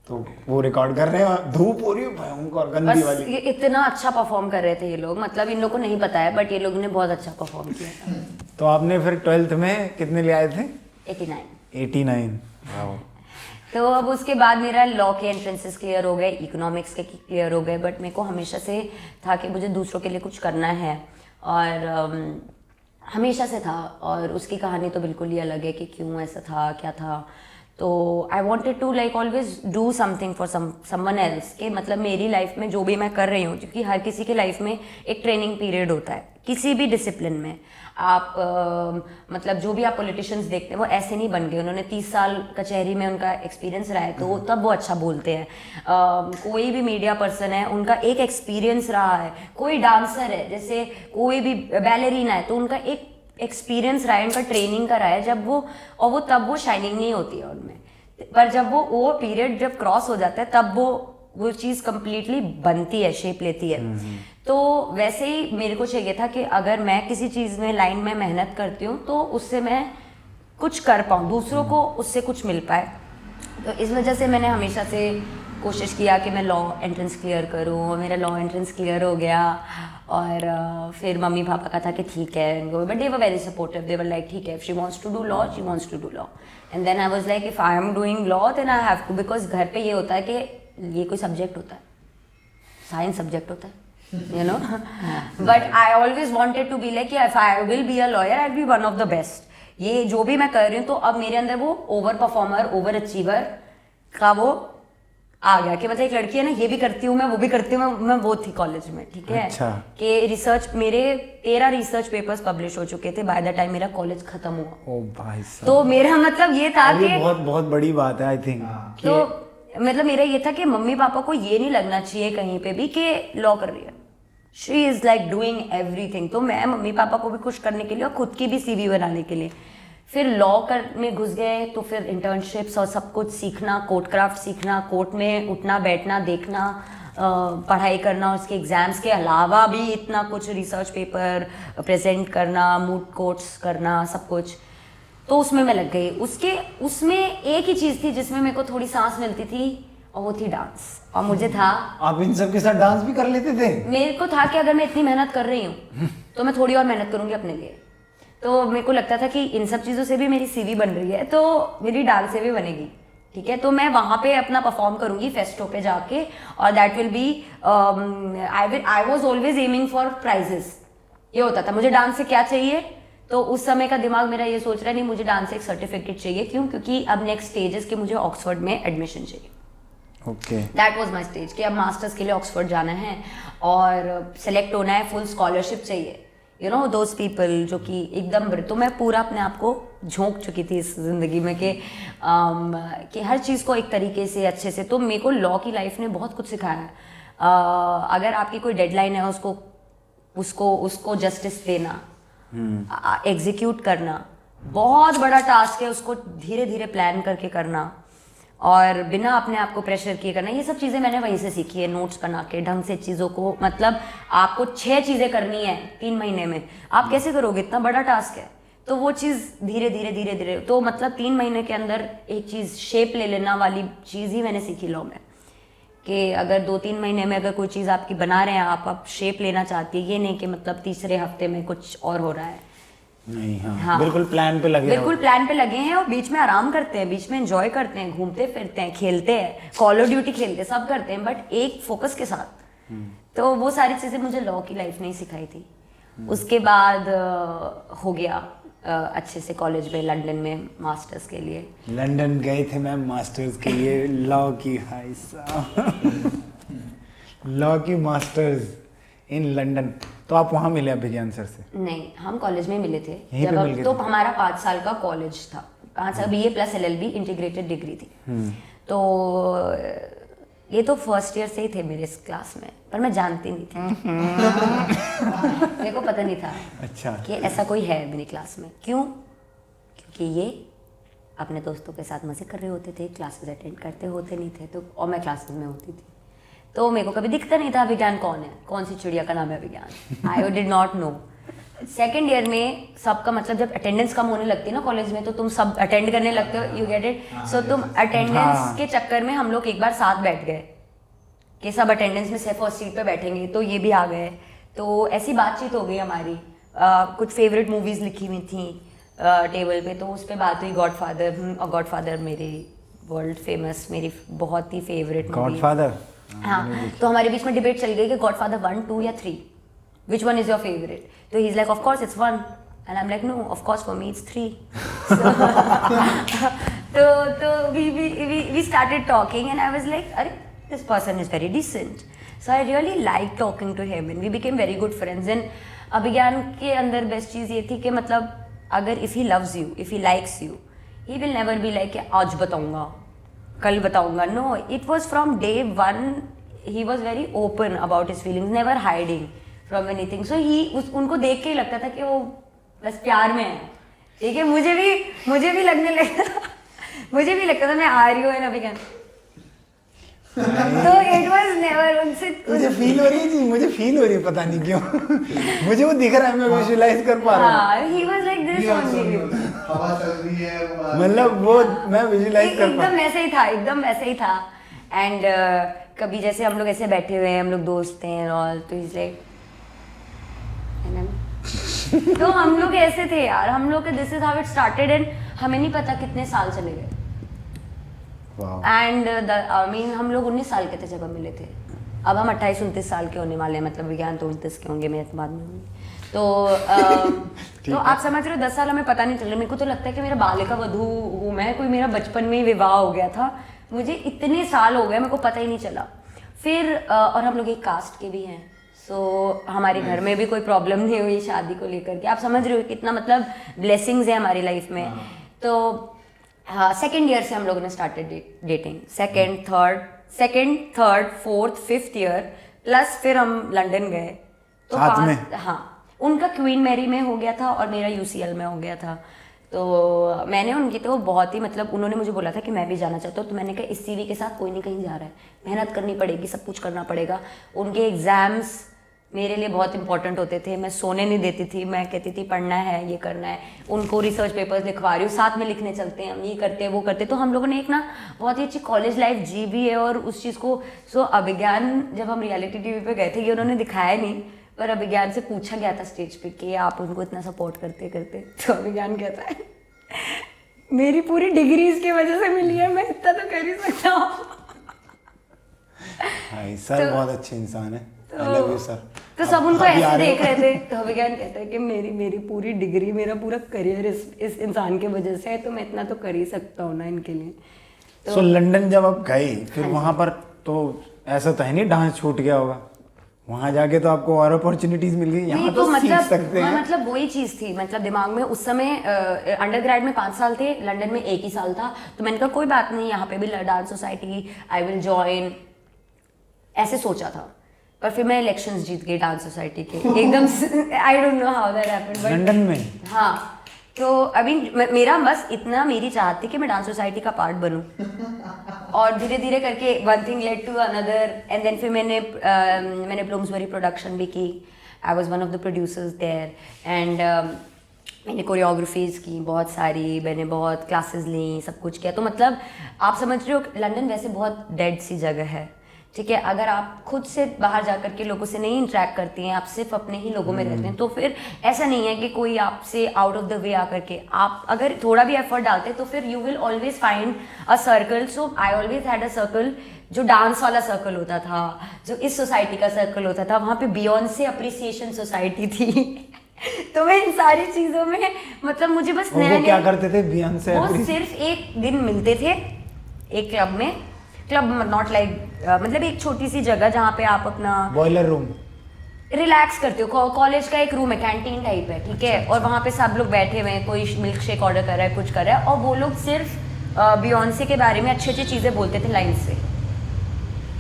तो वो रिकॉर्ड कर रहे हैं, धूप हो रही है भयंकर गंदी बस वाली। ये इतना अच्छा परफॉर्म कर रहे थे ये लोग, मतलब इन लोग को नहीं पता है बट ये लोग ने बहुत अच्छा परफॉर्म किया था। तो आपने फिर 12th में कितने ले आए थे? 89। 89। वाओ। तो अब उसके बाद मेरा लॉ के एंट्रेंसेस क्लियर हो गए, इकोनॉमिक्स के क्लियर हो गए, बट मेरे को हमेशा से था कि मुझे दूसरों के लिए कुछ करना है, और हमेशा से था। और उसकी कहानी तो बिल्कुल ही अलग है कि क्यों ऐसा था, क्या था। तो I wanted to like always do something for someone else, के मतलब मेरी लाइफ में जो भी मैं कर रही हूँ, क्योंकि हर किसी के लाइफ में एक ट्रेनिंग पीरियड होता है किसी भी डिसिप्लिन में। आप मतलब जो भी आप पॉलिटिशियंस देखते हैं वो ऐसे नहीं बन गए, उन्होंने 30 साल कचहरी में उनका एक्सपीरियंस रहा है तो तब वो अच्छा बोलते हैं। कोई भी मीडिया पर्सन है उनका एक एक्सपीरियंस रहा है, कोई डांसर है जैसे कोई भी बैलेरीना है तो उनका एक एक्सपीरियंस रहा है, उनका ट्रेनिंग का रहा है, जब वो और वो तब वो शाइनिंग नहीं होती है उनमें, पर जब वो पीरियड जब क्रॉस हो जाता है तब वो चीज़ कंप्लीटली बनती है, शेप लेती है। तो वैसे ही मेरे को चाहिए था कि अगर मैं किसी चीज़ में लाइन में मेहनत करती हूँ तो उससे मैं कुछ कर पाऊँ, दूसरों को उससे कुछ मिल पाए। तो इस वजह से मैंने हमेशा से कोशिश किया कि मैं लॉ एंट्रेंस क्लियर करूँ, और मेरा लॉ एंट्रेंस क्लियर हो गया। और फिर मम्मी पापा का था कि ठीक है, but they were very supportive, they were like ठीक है, if she wants to do law she wants to do law. And then I was like if I am doing law then I have to, because घर पे ये होता है कि ये कोई सब्जेक्ट होता है, साइंस सब्जेक्ट होता है, you know. But I always wanted to be like, if I will be a lawyer, I'll be one of the best. ये जो भी मैं कर रही हूँ तो अब मेरे अंदर वो ओवर परफॉर्मर, ओवर अचीवर का वो आ गया कि मतलब एक लड़की है ना, ये भी करती हूँ मैं, वो भी करती हूँ मैं वो थी कॉलेज में, ठीक है। अच्छा। कि रिसर्च मेरे 13 रिसर्च पेपर्स पब्लिश हो चुके थे बाय द टाइम मेरा कॉलेज खत्म हुआ। ओ भाई साहब, तो मेरा मतलब ये था ये कि बहुत बहुत बड़ी बात है आई थिंक। तो मतलब मेरा ये था कि मम्मी पापा को ये नहीं लगना चाहिए कहीं पे भी कि लॉ कर रही है, she is like doing everything. तो मैं मम्मी पापा को भी खुश करने के लिए और खुद की भी CV बनाने के लिए फिर लॉ कर में घुस गए। तो फिर इंटर्नशिप्स और सब कुछ सीखना, कोर्ट क्राफ्ट सीखना, कोर्ट में उठना बैठना देखना, पढ़ाई करना, उसके एग्ज़ाम्स के अलावा भी इतना कुछ रिसर्च पेपर प्रेजेंट करना, मूड कोर्ट्स करना, सब कुछ, तो उसमें मैं लग गई। उसमें एक ही चीज़ थी जिसमें मेरे को थोड़ी सांस मिलती थी, और वो थी डांस। और मुझे था, आप इन सब के साथ डांस भी कर लेते थे? मेरे को था कि अगर मैं इतनी मेहनत कर रही हूँ तो मैं थोड़ी और मेहनत करूँगी अपने लिए। तो मेरे को लगता था कि इन सब चीज़ों से भी मेरी सीवी बन रही है, तो मेरी डांस से भी बनेगी, ठीक है। तो मैं वहाँ पे अपना परफॉर्म करूँगी फेस्टो पे जाके, और that will be, I was always aiming for prizes. ये होता था, मुझे डांस से क्या चाहिए, तो उस समय का दिमाग मेरा ये सोच रहा है, नहीं मुझे डांस से एक सर्टिफिकेट चाहिए। क्यों? क्योंकि अब नेक्स्ट स्टेज है कि मुझे ऑक्सफोर्ड में एडमिशन चाहिए। Okay, that was my stage कि अब मास्टर्स के लिए ऑक्सफोर्ड जाना है और सेलेक्ट होना है, फुल स्कॉलरशिप चाहिए, यू नो दोज पीपल जो कि एकदम। तो मैं पूरा अपने आप को झोंक चुकी थी इस ज़िंदगी में कि हर चीज़ को एक तरीके से अच्छे से। तो मेरे को लॉ की लाइफ ने बहुत कुछ सिखाया है। अगर आपकी कोई डेडलाइन है, उसको जस्टिस देना, एग्जीक्यूट करना बहुत बड़ा टास्क है, उसको धीरे धीरे प्लान करके करना और बिना अपने आप को प्रेशर किए करना। ये सब चीज़ें मैंने वहीं से सीखी है, नोट्स बना के ढंग से चीज़ों को। मतलब आपको 6 चीज़ें करनी है 3 महीने में, आप कैसे करोगे? इतना बड़ा टास्क है। तो वो चीज़ धीरे धीरे तो मतलब 3 महीने के अंदर एक चीज़ शेप ले लेना वाली चीज़ ही मैंने सीखी लॉ में, कि अगर 2-3 महीने में अगर कोई चीज़ आपकी बना रहे हैं, आप शेप लेना चाहती है, ये नहीं कि मतलब तीसरे हफ्ते में कुछ और हो रहा है। नहीं, हाँ, हाँ, बिल्कुल प्लान पे लगे बिल्कुल प्लान पे लगे हैं, और बीच में आराम करते हैं, बीच में एंजॉय करते हैं, घूमते फिरते हैं, खेलते हैं, कॉल ऑफ ड्यूटी खेलते हैं, सब करते हैं, बट एक फोकस के साथ। तो वो सारी चीज़ें मुझे लॉ की लाइफ ने ही सिखाई थी। उसके बाद हो गया अच्छे से कॉलेज में, लंदन में मास्टर्स के लिए। लंदन गए थे मैम मास्टर्स के लिए, लॉ की, भाई साहब लॉ की मास्टर्स इन लंदन। तो आप वहाँ मिले अभिज्ञान सर से? नहीं, हम कॉलेज में मिले थे यहीं पे मिल गए तो थे? हमारा 5 साल का कॉलेज था, 5 साल BA + LLB इंटीग्रेटेड डिग्री थी। तो ये तो फर्स्ट ईयर से ही थे मेरे इस क्लास में, पर मैं जानती नहीं थी मेरे को पता नहीं था अच्छा कि ऐसा कोई है मेरी क्लास में। क्यों? क्योंकि ये अपने दोस्तों के साथ मजे कर रहे होते थे, क्लासेस अटेंड करते होते नहीं थे, तो और मैं क्लासेस में होती थी, तो मेरे को कभी दिखता नहीं था अभिज्ञान कौन है, कौन सी चिड़िया का नाम है Abhigyan. I did not know. Second year में सबका मतलब जब अटेंडेंस कम होने लगती है ना कॉलेज में, तो तुम सब अटेंड करने लगते हो, यू गेट इट। सो तुम अटेंडेंस के चक्कर में हम लोग एक बार साथ बैठ गए कि सब अटेंडेंस में से फर्स्ट सीट पे बैठेंगे, तो ये भी आ गए। तो ऐसी बातचीत हो गई हमारी। कुछ फेवरेट मूवीज़ लिखी हुई थी टेबल पे, तो उस पर बात हुई गॉडफादर। और गॉडफादर मेरी वर्ल्ड फेमस, मेरी बहुत ही फेवरेट मूवी। गॉडफादर? हाँ, तो हमारे बीच में डिबेट चल गई कि गॉडफादर 1, 2 या 3, which one is your favourite? तो he is like of course it's 1 and I am like no of course for me it's 3। तो we started talking and I was like, अरे this person is very decent, so I really liked talking to him and we became very good friends। and अभिज्ञान के अंदर best चीज़ ये थी कि मतलब अगर if he loves you, if he likes you, he will never be like आज बताऊंगा, कल बताऊंगा। No, it was from day 1 he was very open about his feelings, never hiding from anything. So उनको देख के ही लगता था कि वो बस प्यार में है, ठीक है। मुझे भी लगने लगा मुझे भी लगता था मैं आ रही हूँ ना अभिज्ञान। तो इट वॉज नेवर उनसे मुझे फील हो रही है जी, मुझे फील हो रही है, पता नहीं क्यों मुझे वो दिख रहा है, मैं विजुअलाइज कर पा रहा हूँ। ही वाज लाइक दिस ओनली, हवा चल रही है, मतलब वो मैं विजुअलाइज कर पा एकदम वैसे ही था, एकदम वैसे ही था। एंड कभी जैसे हम लोग ऐसे बैठे हुए हैं, हम लोग दोस्त हैं और तो इज लाइक तो हम लोग ऐसे थे यार, हम लोग के this is how it started and हमें नहीं पता कितने साल चले गए। एंड आई मीन हम लोग 19 साल के थे जब हम मिले थे, अब हम 28-29 साल के होने वाले हैं, मतलब विज्ञान तो 29 के होंगे, मेरे बाद में होंगे। तो आप समझ रहे हो 10 साल हमें पता नहीं चल रहा। मेरे को तो लगता है कि मेरा बालिका वधू हूँ मैं, कोई मेरा बचपन में ही विवाह हो गया था, मुझे इतने साल हो गए मेरे को पता ही नहीं चला। फिर और हम लोग एक कास्ट के भी हैं, सो हमारे घर में भी कोई प्रॉब्लम नहीं हुई शादी को लेकर के। आप समझ रहे हो कितना मतलब ब्लेसिंग्स है हमारी लाइफ में। तो हाँ, सेकेंड ईयर से हम लोगों ने started dating, second, third, fourth, 5th year plus फिर हम लंदन गए तो साथ में? हाँ, उनका क्वीन मैरी में हो गया था और मेरा UCL में हो गया था। तो मैंने उनकी तो बहुत ही मतलब उन्होंने मुझे बोला था कि मैं भी जाना चाहता हूँ, तो मैंने कहा इस CV के साथ कोई नहीं कहीं जा रहा है, मेहनत करनी पड़ेगी, सब कुछ करना पड़ेगा। उनके एग्ज़ाम्स मेरे लिए बहुत इंपॉर्टेंट होते थे, मैं सोने नहीं देती थी, मैं कहती थी पढ़ना है, ये करना है। उनको रिसर्च पेपर्स लिखवा रही हूँ, साथ में लिखने चलते हैं हम, ये करते हैं वो करते हैं। तो हम लोगों ने एक ना बहुत ही अच्छी कॉलेज लाइफ जी भी है। और उस चीज़ को अभिज्ञान जब हम रियलिटी TV पे गए थे, ये उन्होंने दिखाया नहीं, पर अभिज्ञान से पूछा गया था स्टेज पे कि आप उनको इतना सपोर्ट करते करते, तो अभिज्ञान कहता है मेरी पूरी डिग्री इसकी वजह से मिली है, मैं इतना तो कर ही सकता हूँ। भाई सर बहुत अच्छे इंसान है, आई लव यू सर। तो सब उनको ऐसे देख रहे थे, तो अभिज्ञान कहता है कि मेरी पूरी डिग्री, मेरा पूरा करियर इस इंसान के वजह से है, तो मैं इतना तो कर ही सकता हूँ ना इनके लिए। तो लंदन जब आप गए फिर वहाँ पर तो ऐसा तो है नहीं डांस छूट गया होगा, वहाँ जाके तो आपको और अपॉर्चुनिटीज मिल गई, यहाँ तो सीख सकते हैं। मतलब वही चीज़ थी, मतलब दिमाग में उस समय अंडरग्रेड में 5 साल थे, लंदन में 1 ही साल था। तो मैंने कहा कोई बात नहीं, यहाँ पे भी dance society I will join, ऐसे सोचा था। पर फिर मैं इलेक्शंस जीत गई डांस सोसाइटी के एकदम। I don't know how that happened, but London में हाँ। तो अभी मेरा बस इतना, मेरी चाहत थी कि मैं डांस सोसाइटी का पार्ट बनूं। और धीरे धीरे करके one thing led to another, and then फिर मैंने ब्लूम्सबरी प्रोडक्शन भी की। I was one of the producers there, एंड मैंने कोरियोग्राफीज की बहुत सारी, मैंने बहुत क्लासेस ली, सब कुछ किया। तो मतलब आप समझ रहे हो, लंदन वैसे बहुत डेड सी जगह है, ठीक है। अगर आप खुद से बाहर जा करके लोगों से नहीं इंटरेक्ट करती हैं, आप सिर्फ अपने ही लोगों में रहते हैं, तो फिर ऐसा नहीं है कि कोई आपसे आउट ऑफ द वे आकर के, आप अगर थोड़ा भी एफर्ट डालते हैं तो फिर you will always find a circle. So I always had a circle, जो डांस वाला सर्कल होता था, जो इस सोसाइटी का सर्कल होता था, वहाँ पे बियॉन्से अप्रिसिएशन सोसाइटी थी। तो मैं इन सारी चीज़ों में मतलब मुझे बस वो क्या करते थे बियॉन्से? वो सिर्फ एक दिन मिलते थे एक क्लब में, क्लब नॉट लाइक मतलब एक छोटी सी जगह जहाँ पे आप अपना बॉयलर रूम रिलैक्स करते हो, कॉलेज का एक रूम है, कैंटीन टाइप है, ठीक है। और वहाँ पे सब लोग बैठे हुए हैं, कोई मिल्क शेक ऑर्डर कर रहा है, कुछ कर रहा है, और वो लोग सिर्फ बियॉन्से के बारे में अच्छी अच्छी चीज़ें बोलते थे लाइन से।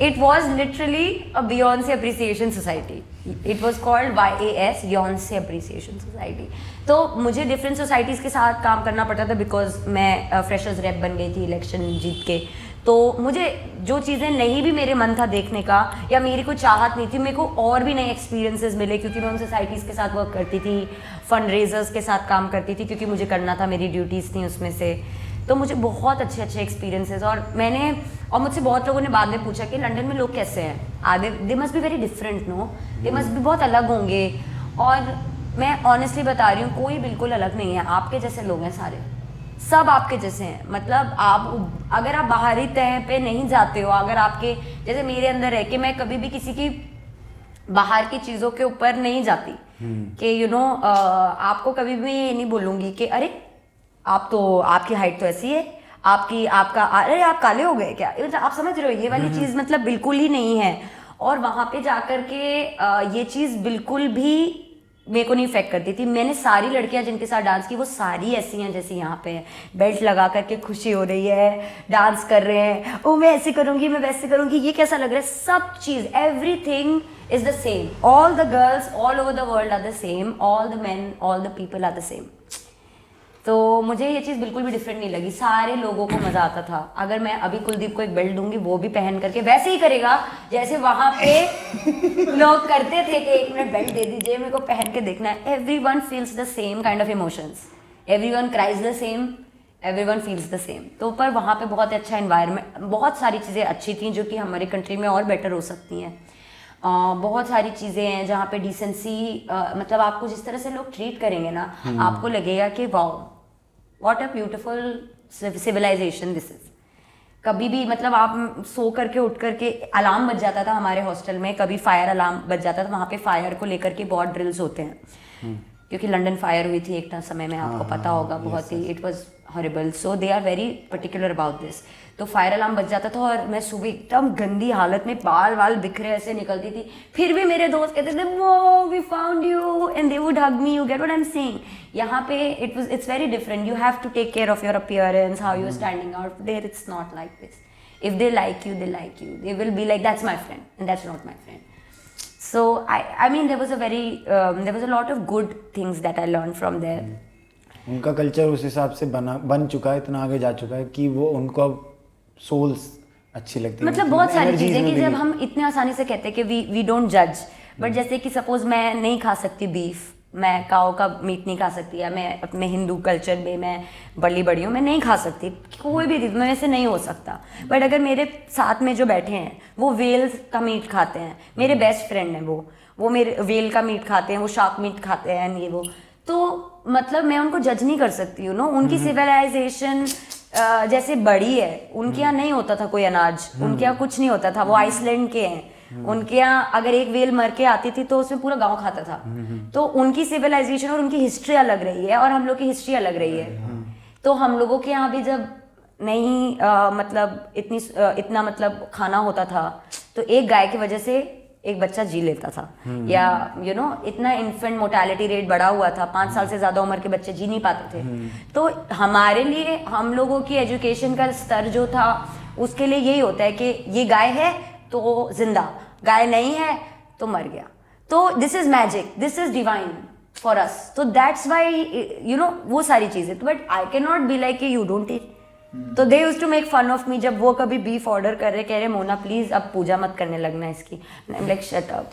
It was literally a Beyonce appreciation society, it was called YAS, Beyonce appreciation society. तो मुझे डिफरेंट सोसाइटीज़ के साथ काम करना पड़ता था, बिकॉज मैं फ्रेशर्स रेप बन गई थी इलेक्शन जीत के। तो मुझे जो चीज़ें नहीं भी मेरे मन था देखने का, या मेरी कोई चाहत नहीं थी, मेरे को और भी नए एक्सपीरियंसेस मिले, क्योंकि मैं उन सोसाइटीज़ के साथ वर्क करती थी, फंड रेजर्स के साथ काम करती थी, क्योंकि मुझे करना था, मेरी ड्यूटीज़ थी उसमें से। तो मुझे बहुत अच्छे अच्छे एक्सपीरियंसेस, और मुझसे बहुत लोगों ने बाद में पूछा कि लंदन में लोग कैसे हैं, they must be very different, no, they must be बहुत अलग होंगे। और मैं ऑनेस्टली बता रही हूँ, कोई बिल्कुल अलग नहीं है, आपके जैसे लोग हैं सारे, सब आपके जैसे हैं। मतलब आप अगर आप बाहरी तह पे नहीं जाते हो, अगर आपके जैसे मेरे अंदर है कि मैं कभी भी किसी की बाहर की चीज़ों के ऊपर नहीं जाती, कि आपको कभी भी ये नहीं बोलूँगी कि अरे आप तो, आपकी हाइट तो ऐसी है, अरे आप काले हो गए क्या, आप समझ रहे हो, ये वाली चीज़ मतलब बिल्कुल ही नहीं है। और वहाँ पे जाकर के ये चीज़ बिल्कुल भी मेरे को नहीं इफेक्ट करती थी। मैंने सारी लड़कियां जिनके साथ डांस की, वो सारी ऐसी हैं जैसी यहाँ पे है, बेल्ट लगा करके खुशी हो रही है, डांस कर रहे हैं, ओ मैं ऐसे करूँगी, मैं वैसे करूँगी, ये कैसा लग रहा है, सब चीज़, everything is the same, all the girls all over the world are the same, all the men all the people are the same. तो मुझे ये चीज़ बिल्कुल भी डिफरेंट नहीं लगी, सारे लोगों को मज़ा आता था। अगर मैं अभी कुलदीप को एक बेल्ट दूंगी, वो भी पहन करके वैसे ही करेगा जैसे वहाँ पे लोग करते थे कि 1 मिनट बेल्ट दे दीजिए, मेरे को पहन के देखना है। Everyone feels the same kind of emotions, everyone cries the same, everyone feels the same. तो पर वहाँ पे बहुत अच्छा इन्वायरमेंट, बहुत सारी चीज़ें अच्छी थी जो कि हमारे कंट्री में और बेटर हो सकती हैं। बहुत सारी चीज़ें हैं जहाँ पे डिसेंसी, मतलब आपको जिस तरह से लोग ट्रीट करेंगे ना, आपको लगेगा कि wow what a beautiful civilization this is. कभी भी मतलब आप सो करके उठ करके, अलार्म बज जाता था हमारे हॉस्टल में, कभी फायर अलार्म बज जाता था, वहाँ पे फायर को लेकर के बहुत ड्रिल्स होते हैं, क्योंकि लंदन फायर हुई थी एक समय में, आपको पता होगा, बहुत ही it was horrible. So they are very particular about this. तो फायर अलार्म बज जाता था और मैं सुबह एकदम गंदी हालत में, बाल वाल बिखरे ऐसे निकलती थी, फिर भी मेरे दोस्त कहते थे वो we found you, and they would hug me, you get what I am saying. यहाँ पे it's very different, you have to take care of your appearance, how you are standing out there, it's not like this. If they like you, they like you, they will be like that's my friend and that's not my friend. So I mean there was a lot of good things that I learned from there. उनका culture उस हिसाब से बन चुका है, इतना आगे जा चुका है कि वो उनको अब सोल्स अच्छी लगती है, मतलब बहुत सारी energies चीज़ें में कि भी। जब हम इतने आसानी से कहते हैं कि वी डोंट जज, बट जैसे कि सपोज मैं नहीं खा सकती बीफ, मैं काऊ का मीट नहीं खा सकती, या मैं अपने हिंदू कल्चर में मैं बड़ी हूँ, मैं नहीं खा सकती, कोई भी रीज़न में से नहीं हो सकता। बट अगर मेरे साथ में जो बैठे हैं वो वेल का मीट खाते हैं, मेरे बेस्ट फ्रेंड हैं वो मेरे वेल का मीट खाते हैं, वो शार्क मीट खाते हैं, ये वो, तो मतलब मैं उनको जज नहीं कर सकती हूँ नो। उनकी सिविलाइजेशन जैसे बड़ी है, उनके यहाँ नहीं होता था कोई अनाज, उनके यहाँ कुछ नहीं होता था, वो आइसलैंड के हैं, उनके यहाँ अगर एक वेल मर के आती थी तो उसमें पूरा गांव खाता था। तो उनकी सिविलाइजेशन और उनकी हिस्ट्री अलग रही है और हम लोग की हिस्ट्री अलग रही है। तो हम लोगों के यहाँ भी जब नहीं मतलब इतना मतलब खाना होता था, तो एक गाय की वजह से एक बच्चा जी लेता था, या इतना इन्फेंट मोर्टेलिटी रेट बढ़ा हुआ था, 5 साल से ज्यादा उम्र के बच्चे जी नहीं पाते थे। तो हमारे लिए हम लोगों की एजुकेशन का स्तर जो था उसके लिए यही होता है कि ये गाय है तो जिंदा, गाय नहीं है तो मर गया, तो this is magic, this is divine for us, तो दैट्स वाई वो सारी चीजें। But I can not be like you don't eat. तो they used to make fun of me जब वो कभी बीफ ऑर्डर कर रहे, कह रहे मोना प्लीज अब पूजा मत करने लगना इसकी, लाइक शट अप,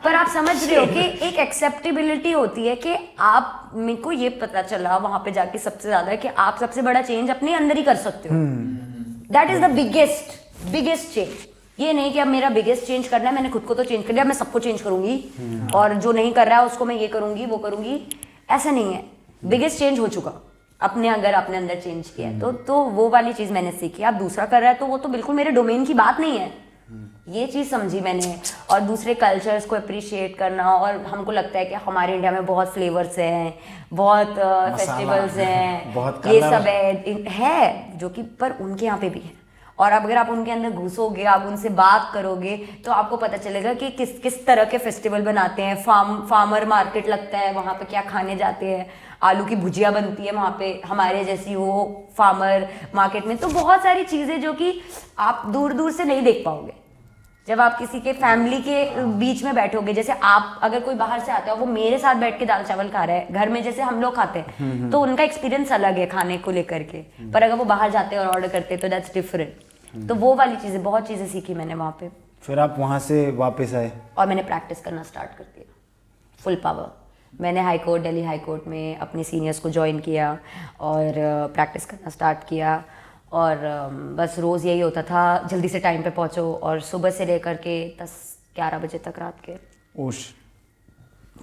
पर आप समझ रहे हो कि एक एक्सेप्टेबिलिटी होती है कि आप, मेरे को ये पता चला वहां पे जाके सबसे ज्यादा कि आप सबसे बड़ा चेंज अपने अंदर ही कर सकते हो। That is the biggest change. ये नहीं कि अब मेरा बिगेस्ट चेंज करना है, मैंने खुद को तो चेंज कर लिया, मैं सबको चेंज करूंगी और जो नहीं कर रहा है उसको मैं ये करूंगी वो करूंगी, ऐसा नहीं है। बिगेस्ट चेंज हो चुका अगर अपने अंदर चेंज किया है तो वो वाली चीज मैंने सीखी। आप दूसरा कर रहा है तो वो तो बिल्कुल मेरे डोमेन की बात नहीं है, ये चीज समझी मैंने। और दूसरे कल्चर्स को अप्रिशिएट करना, और हमको लगता है कि हमारे इंडिया में बहुत फ्लेवर्स हैं, बहुत फेस्टिवल्स हैं, बहुत ये सब है जो कि पर उनके यहाँ पे भी है। और अब अगर आप उनके अंदर घुसोगे, आप उनसे बात करोगे तो आपको पता चलेगा कि किस तरह के फेस्टिवल बनाते हैं। फार्मर मार्केट लगता है वहाँ पे, क्या खाने जाते हैं, आलू की भुजिया बनती है वहाँ पे हमारे जैसी वो फार्मर मार्केट में। तो बहुत सारी चीज़ें जो कि आप दूर दूर से नहीं देख पाओगे जब आप किसी के फैमिली के बीच में बैठोगे। जैसे आप अगर कोई बाहर से आता है, वो मेरे साथ बैठ के दाल चावल खा रहा है घर में जैसे हम लोग खाते हैं, तो उनका एक्सपीरियंस अलग है खाने को लेकर के। पर अगर वो बाहर जाते हैं और ऑर्डर करते हैं तो दैट्स डिफरेंट। तो वो वाली चीज़ें, बहुत चीज़ें सीखी मैंने वहाँ पे। फिर आप वहाँ से वापस आए और मैंने प्रैक्टिस करना स्टार्ट कर दिया फुल पावर। मैंने दिल्ली हाई कोर्ट में अपने सीनियर्स को ज्वाइन किया और प्रैक्टिस करना स्टार्ट किया। और बस रोज़ यही होता था, जल्दी से टाइम पे पहुँचो, और सुबह से लेकर के 10-11 बजे तक रात के, ओश,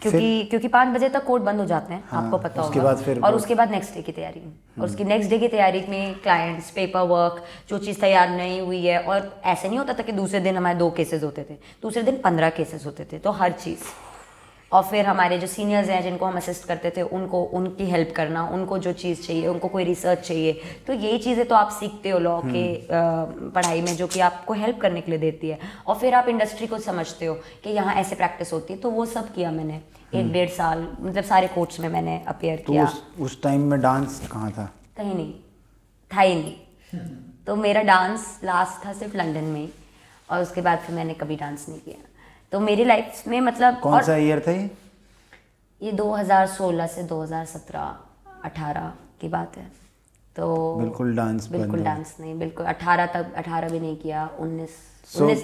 क्योंकि 5 बजे तक कोर्ट बंद हो जाते हैं। हाँ, आपको पता होगा। और उसके बाद नेक्स्ट डे की तैयारी, और उसकी नेक्स्ट डे की तैयारी में क्लाइंट्स, पेपर वर्क, जो चीज़ तैयार नहीं हुई है। और ऐसे नहीं होता था कि दूसरे दिन हमारे 2 केसेस होते थे, दूसरे दिन 15 केसेस होते थे, तो हर चीज़। और फिर हमारे जो सीनियर्स हैं जिनको हम असिस्ट करते थे, उनकी हेल्प करना, उनको जो चीज़ चाहिए, उनको कोई रिसर्च चाहिए, तो यही चीज़ें तो आप सीखते हो लॉ के पढ़ाई में, जो कि आपको हेल्प करने के लिए देती है। और फिर आप इंडस्ट्री को समझते हो कि यहाँ ऐसे प्रैक्टिस होती है। तो वो सब किया मैंने 1-1.5 साल, मतलब सारे कोर्ट्स में मैंने अपेयर किया। उस टाइम में डांस कहाँ था? कहीं नहीं था ही नहीं। तो मेरा डांस लास्ट था सिर्फ लंदन में, और उसके बाद फिर मैंने कभी डांस नहीं किया। तो मेरी लाइफ में मतलब कौन सा ईयर था ये 2016 से 2017-18 की बात है। तो बिल्कुल डांस नहीं, बिल्कुल 18 भी नहीं किया, 19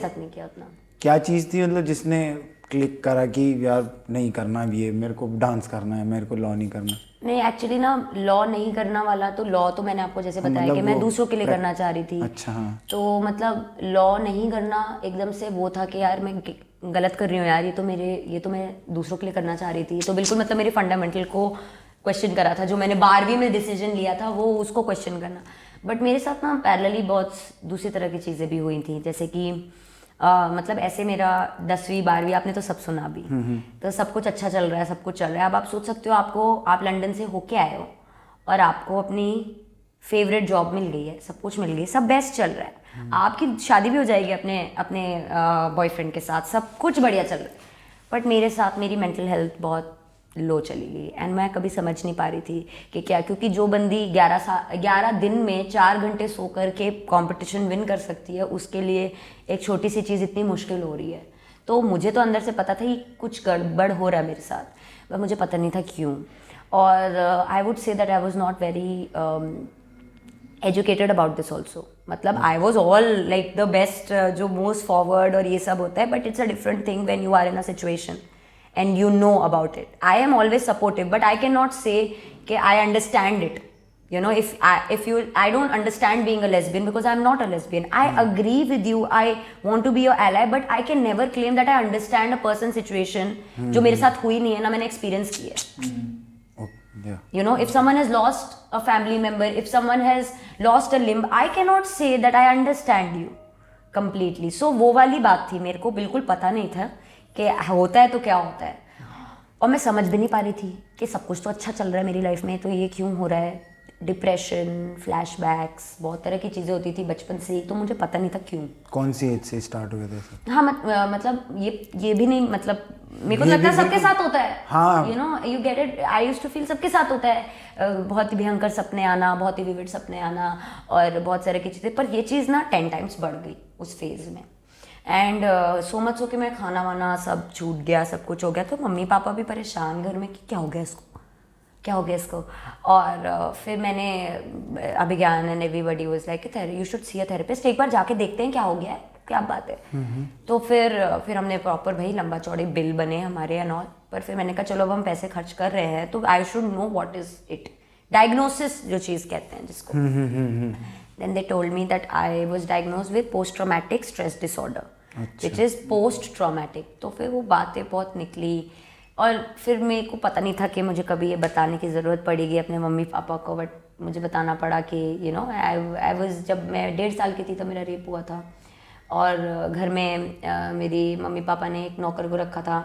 तक नहीं किया उतना। क्या चीज़ थी मतलब जिसने क्लिक करा कि यार नहीं करना अब ये, मेरे को डांस करना है, मेरे को लॉ नहीं करना? नहीं, एक्चुअली ना लॉ नहीं करना वाला, तो लॉ तो मैंने आपको जैसे बताया कि मैं दूसरों के लिए करना चाह रही थी। अच्छा, हाँ। तो मतलब लॉ नहीं करना एकदम से वो था कि यार मैं गलत कर रही हूँ यार, ये तो मैं दूसरों के लिए करना चाह रही थी। तो बिल्कुल मतलब मेरे फंडामेंटल को क्वेश्चन करा था, जो मैंने 12वीं में डिसीजन लिया था वो उसको क्वेश्चन करना। बट मेरे साथ ना पैरेलली बहुत दूसरी तरह की चीज़ें भी हुई थी, जैसे कि मतलब ऐसे मेरा 10वीं 12वीं आपने तो सब सुना भी, तो सब कुछ अच्छा चल रहा है, सब कुछ चल रहा है। अब आप सोच सकते हो, आप लंदन से होके आए हो और आपको अपनी फेवरेट जॉब मिल गई है, सब कुछ मिल गई, सब बेस्ट चल रहा है, आपकी शादी भी हो जाएगी अपने बॉयफ्रेंड के साथ, सब कुछ बढ़िया चल रहा है। बट मेरे साथ मेरी मेंटल हेल्थ बहुत लो चली गई, एंड मैं कभी समझ नहीं पा रही थी कि क्या, क्योंकि जो बंदी 11 दिन में 4 घंटे सो कर के कॉम्पिटिशन विन कर सकती है, उसके लिए एक छोटी सी चीज़ इतनी मुश्किल हो रही है। तो मुझे तो अंदर से पता था कि कुछ गड़बड़ हो रहा है मेरे साथ, पर मुझे पता नहीं था क्यों। और I would say that I was not very educated about this also. मतलब I was all like the best, जो मोस्ट फॉरवर्ड और ये सब होता है, but it's a different thing when you are in a situation and you know about it. I am always supportive, but I cannot say कि I understand it. You know, I don't understand being a lesbian because I'm not a lesbian. I agree with you. I want to be your ally, but I can never claim that I understand a person's situation जो मेरे साथ हुई नहीं है ना मैंने experience की है. Yeah. You know, if someone has lost a family member, if someone has lost a limb, I cannot say that I understand you completely. So वो वाली बात थी, मेरे को बिल्कुल पता नहीं था कि होता है तो क्या होता है, और मैं समझ भी नहीं पा रही थी कि सब कुछ तो अच्छा चल रहा है मेरी लाइफ में, तो ये क्यों हो रहा है. डिप्रेशन, फ्लैशबैक्स, बहुत तरह की चीज़ें होती थी बचपन से ही, तो मुझे पता नहीं था क्यों. कौन सी एज से स्टार्ट हुए थे सर? हाँ मतलब ये भी नहीं, मतलब मेरे को लगता है सबके साथ होता है. हाँ. You know, you get it. I used to feel सबके साथ होता है. बहुत ही भयंकर सपने आना, बहुत ही विविड सपने आना और बहुत सारे की चीज़ें, पर ये चीज़ ना 10 टाइम्स बढ़ गई उस फेज़ में. एंड सो मच हो कि मैं खाना वाना सब छूट गया, सब कुछ हो गया, तो मम्मी पापा भी परेशान घर में कि क्या हो गया इसको, क्या हो गया इसको. और फिर मैंने Abhigyan and everybody was like you should see a therapist, एक बार जाके देखते हैं क्या हो गया है, क्या बात है. तो फिर हमने प्रॉपर भाई लंबा चौड़े बिल बने हमारे एंड ऑल, पर फिर मैंने कहा चलो अब हम पैसे खर्च कर रहे हैं तो I should know what is it, diagnosis जो चीज़ कहते हैं जिसको. Then they told me that I was diagnosed with post-traumatic stress disorder, which is post-traumatic. तो फिर वो बातें बहुत निकली और फिर मेरे को पता नहीं था कि मुझे कभी ये बताने की ज़रूरत पड़ेगी अपने मम्मी पापा को, बट मुझे बताना पड़ा कि यू नो आई वाज, जब मैं 1.5 साल की थी तब मेरा रेप हुआ था और घर में मेरी मम्मी पापा ने एक नौकर को रखा था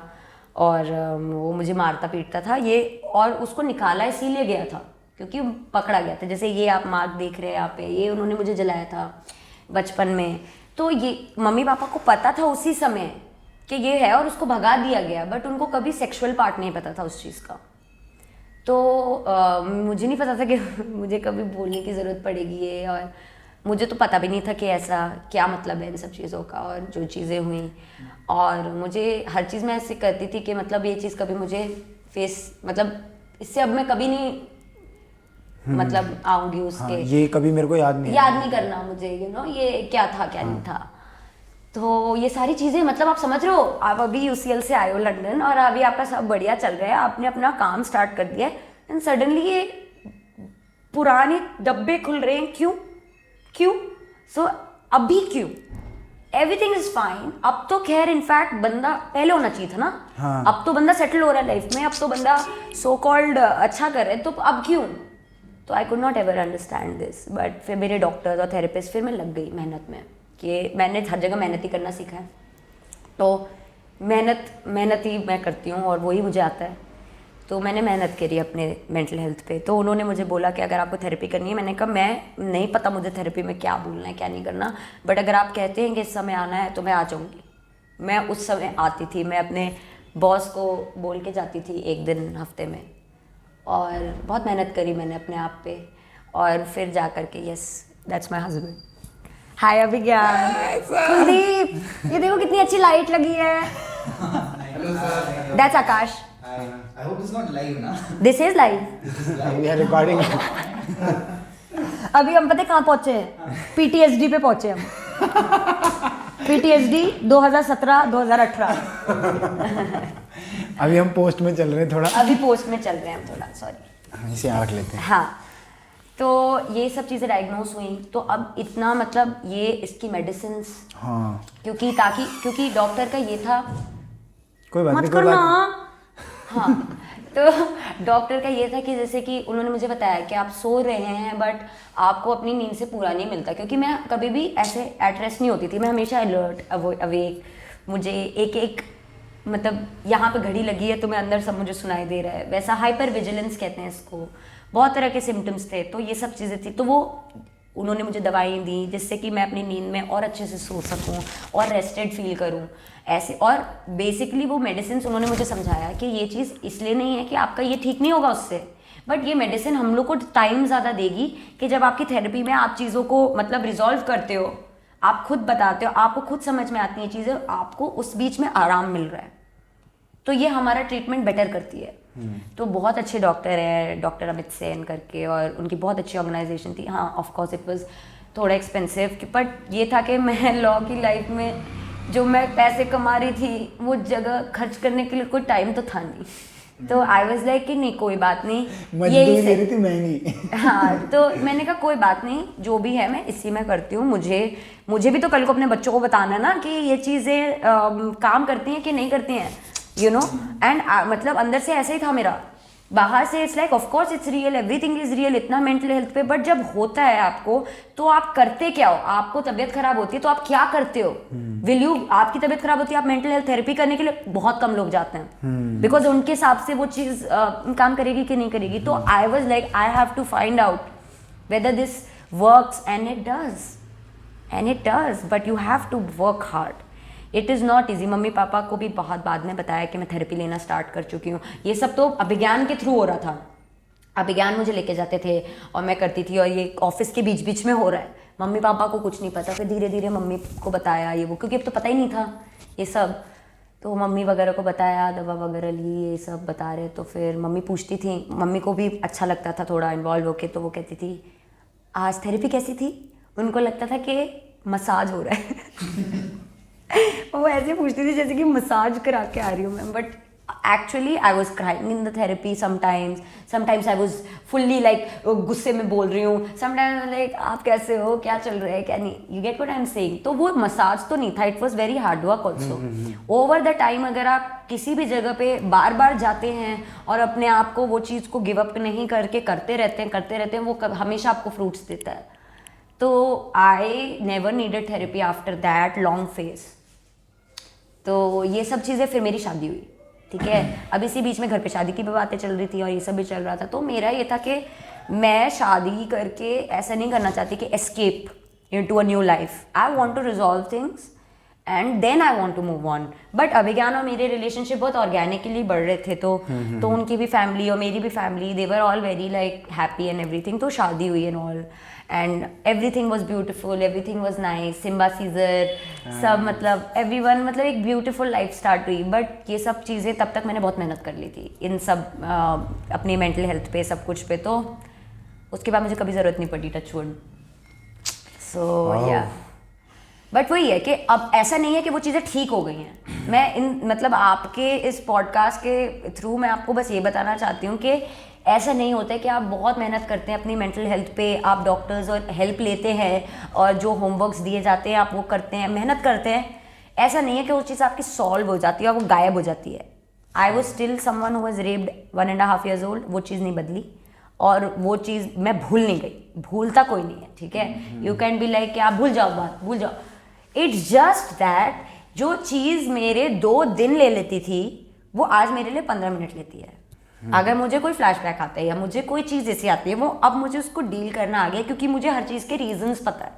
और वो मुझे मारता पीटता था ये, और उसको निकाला इसीलिए गया था क्योंकि पकड़ा गया था. जैसे ये आप मार्क देख रहे हैं यहाँ पे, ये उन्होंने मुझे जलाया था बचपन में, तो ये मम्मी पापा को पता था उसी समय कि ये है और उसको भगा दिया गया, बट उनको कभी सेक्सुअल पार्ट नहीं पता था उस चीज़ का. तो मुझे नहीं पता था कि मुझे कभी बोलने की ज़रूरत पड़ेगी ये, और मुझे तो पता भी नहीं था कि ऐसा क्या मतलब है इन सब चीज़ों का. और जो चीज़ें हुई, और मुझे हर चीज़ मैं ऐसे करती थी कि मतलब ये चीज़ कभी मुझे फेस, मतलब इससे अब मैं कभी नहीं मतलब आऊंगी उसके. हाँ, ये कभी मेरे को याद नहीं करना मुझे, यू नो ये क्या था क्या नहीं था. तो ये सारी चीज़ें, मतलब आप समझ रहे हो, आप अभी UCL से आए हो लंदन और अभी आपका सब बढ़िया चल रहा है, आपने अपना काम स्टार्ट कर दिया है, एंड सडनली ये पुराने डब्बे खुल रहे हैं. क्यों सो अभी क्यों? Everything is fine. अब तो खैर इनफैक्ट बंदा पहले होना चाहिए था ना. हाँ. अब तो बंदा सेटल हो रहा है लाइफ में, अब तो बंदा सो कॉल्ड अच्छा कर रहा है, तो अब क्यों? तो I could not ever understand this. But फिर मेरे डॉक्टर्स और थेरेपिस्ट, फिर मैं लग गई मेहनत में कि मैंने हर जगह मेहनत ही करना सीखा है, तो मेहनत ही मैं करती हूँ और वही मुझे आता है. तो मैंने मेहनत करी अपने मेंटल हेल्थ पे. तो उन्होंने मुझे बोला कि अगर आपको थेरेपी करनी है, मैंने कहा मैं नहीं पता मुझे थेरेपी में क्या बोलना है क्या नहीं करना, बट अगर आप कहते हैं कि इस समय आना है तो मैं आ जाऊँगी. मैं उस समय आती थी, मैं अपने बॉस को बोल के जाती थी एक दिन हफ्ते में, और बहुत मेहनत करी मैंने अपने आप पे, और फिर जा कर के yes that's my husband. Hi Abhigyan, Kuldeep, ये देखो कितनी अच्छी लाइट लगी है. That's Akash. I hope it's not live ना. This is live. We are recording. अभी हम पता है कहाँ पहुँचे हैं? PTSD पे पहुँचे हम. PTSD 2017-2018. अभी हम पोस्ट में चल रहे हैं थोड़ा. अभी पोस्ट में चल रहे हैं हम थोड़ा, सॉरी. इसे आंख लेते हैं. हाँ, तो ये सब चीज़ें डायग्नोस हुई, तो अब इतना मतलब ये इसकी मेडिसिन्स. हाँ, क्योंकि डॉक्टर का ये था, कोई बात मत नहीं, कोई करना. बात. हाँ, तो डॉक्टर का ये था कि जैसे कि उन्होंने मुझे बताया कि आप सो रहे हैं बट आपको अपनी नींद से पूरा नहीं मिलता, क्योंकि मैं कभी भी ऐसे एट रेस्ट नहीं होती थी, मैं हमेशा अलर्ट अवेक. मुझे एक मतलब यहाँ पे घड़ी लगी है तो मैं अंदर सब मुझे सुनाई दे रहा है, वैसा हाइपर विजिलेंस कहते हैं इसको. बहुत तरह के सिम्टम्स थे, तो ये सब चीज़ें थी. तो वो उन्होंने मुझे दवाई दी जिससे कि मैं अपनी नींद में और अच्छे से सो सकूं और रेस्टेड फील करूं ऐसे. और बेसिकली वो मेडिसिन उन्होंने मुझे समझाया कि ये चीज़ इसलिए नहीं है कि आपका ये ठीक नहीं होगा उससे, बट ये मेडिसिन हम लोग को टाइम ज़्यादा देगी कि जब आपकी थेरेपी में आप चीज़ों को मतलब रिजॉल्व करते हो, आप खुद बताते हो, आपको खुद समझ में आती हैं चीज़ें, आपको उस बीच में आराम मिल रहा है, तो ये हमारा ट्रीटमेंट बेटर करती है. तो बहुत अच्छे डॉक्टर हैं, डॉक्टर अमित सेन करके, और उनकी बहुत अच्छी ऑर्गेनाइजेशन थी। हाँ ऑफ कोर्स इट वाज थोड़ा एक्सपेंसिव, बट ये था कि मैं लॉ की लाइफ में जो मैं पैसे कमा रही थी वो जगह खर्च करने के लिए कोई टाइम तो था नहीं, तो आई वाज लाइक कि नहीं कोई बात नहीं, यही ले रही थी महंगी। हाँ तो मैंने कहा कोई बात नहीं, जो भी है मैं इसी में करती हूँ। मुझे भी तो कल को अपने बच्चों को बताना है ना कि ये चीज़ें काम करती हैं कि नहीं करती हैं, यू नो। एंड मतलब अंदर से ऐसा ही था मेरा, बाहर से it's like of course it's real, everything is real, इतना मेंटल हेल्थ पे, बट जब होता है आपको तो आप करते क्या हो? आपको तबीयत खराब होती है तो आप क्या करते हो? विल यू, आपकी तबीयत खराब होती है, आप मेंटल हेल्थ थेरेपी करने के लिए बहुत कम लोग जाते हैं, बिकॉज उनके हिसाब से वो चीज़ काम करेगी कि नहीं करेगी। तो I was like I have to find out whether this works, and it does, but you have to work hard. It is not easy. मम्मी पापा को भी बहुत बाद में बताया कि मैं थेरेपी लेना स्टार्ट कर चुकी हूँ। ये सब तो अभिज्ञान के थ्रू हो रहा था, अभिज्ञान मुझे लेके जाते थे और मैं करती थी, और ये ऑफिस के बीच बीच में हो रहा है। मम्मी पापा को कुछ नहीं पता, फिर धीरे धीरे मम्मी को बताया ये वो, क्योंकि अब तो पता ही नहीं था ये सब, तो मम्मी वगैरह को बताया, दवा वगैरह ली, ये सब बता रहे। तो फिर मम्मी पूछती थी, मम्मी को भी अच्छा लगता था थोड़ा इन्वॉल्व होके, तो वो कहती थी आज थेरेपी कैसी थी? उनको लगता था कि मसाज हो रहा है वो ऐसे पूछती थी जैसे कि मसाज करा के आ रही हूँ मैं, but actually I was crying in the therapy sometimes I was fully like गुस्से में बोल रही हूँ, समटाइम्स लाइक आप कैसे हो, क्या चल रहा है, क्या नहीं, you get what I am saying. तो वो मसाज तो नहीं था, it was very hard work also. Over the time अगर आप किसी भी जगह पे बार बार जाते हैं और अपने आप को वो चीज़ को गिव अप नहीं करके करते रहते हैं, वो हमेशा आपको फ्रूट्स देता है। तो I never needed therapy after that long phase. तो ये सब चीज़ें, फिर मेरी शादी हुई, ठीक है। अब इसी बीच में घर पे शादी की भी बातें चल रही थी और ये सब भी चल रहा था। तो मेरा ये था कि मैं शादी करके ऐसा नहीं करना चाहती कि escape into a new life. I want to resolve things and then I want to move on. But Abhigyan और मेरे रिलेशनशिप बहुत ऑर्गेनिकली बढ़ रहे थे, तो उनकी भी फैमिली और मेरी भी family, they were all very like happy and everything. तो शादी हुई and all, and everything was beautiful, everything was nice, Simba Caesar सब, मतलब एवरीवन, मतलब एक ब्यूटिफुल लाइफ स्टार्ट हुई। बट ये सब चीज़ें तब तक मैंने बहुत मेहनत कर ली थी इन सब अपनी मेंटल हेल्थ पे, सब कुछ पे। तो उसके बाद मुझे कभी ज़रूरत नहीं पड़ी, टच वुड। सो या, बट वही है कि अब ऐसा नहीं है कि वो चीज़ें ठीक हो गई हैं। मैं मतलब आपके इस पॉडकास्ट के थ्रू मैं आपको बस ये बताना चाहती हूँ कि ऐसा नहीं होता है कि आप बहुत मेहनत करते हैं अपनी मेंटल हेल्थ पे, आप डॉक्टर्स और हेल्प लेते हैं और जो होमवर्क्स दिए जाते हैं आप वो करते हैं, मेहनत करते हैं। ऐसा नहीं है कि वो चीज़ आपकी सॉल्व हो जाती है और वो गायब हो जाती है। I was still someone who was raped 1.5 years old, वो चीज़ नहीं बदली और वो चीज़ मैं भूल नहीं गई। भूलता कोई नहीं है, ठीक है। यू कैन बी लाइक कि आप भूल जाओ बात, भूल जाओ। इट्स जस्ट दैट जो चीज़ मेरे 2 दिन ले लेती थी वो आज मेरे लिए 15 मिनट लेती है। अगर मुझे कोई फ्लैशबैक आता है या मुझे कोई चीज़ ऐसी आती है, वो अब मुझे उसको डील करना आ गया, क्योंकि मुझे हर चीज़ के रीजंस पता है।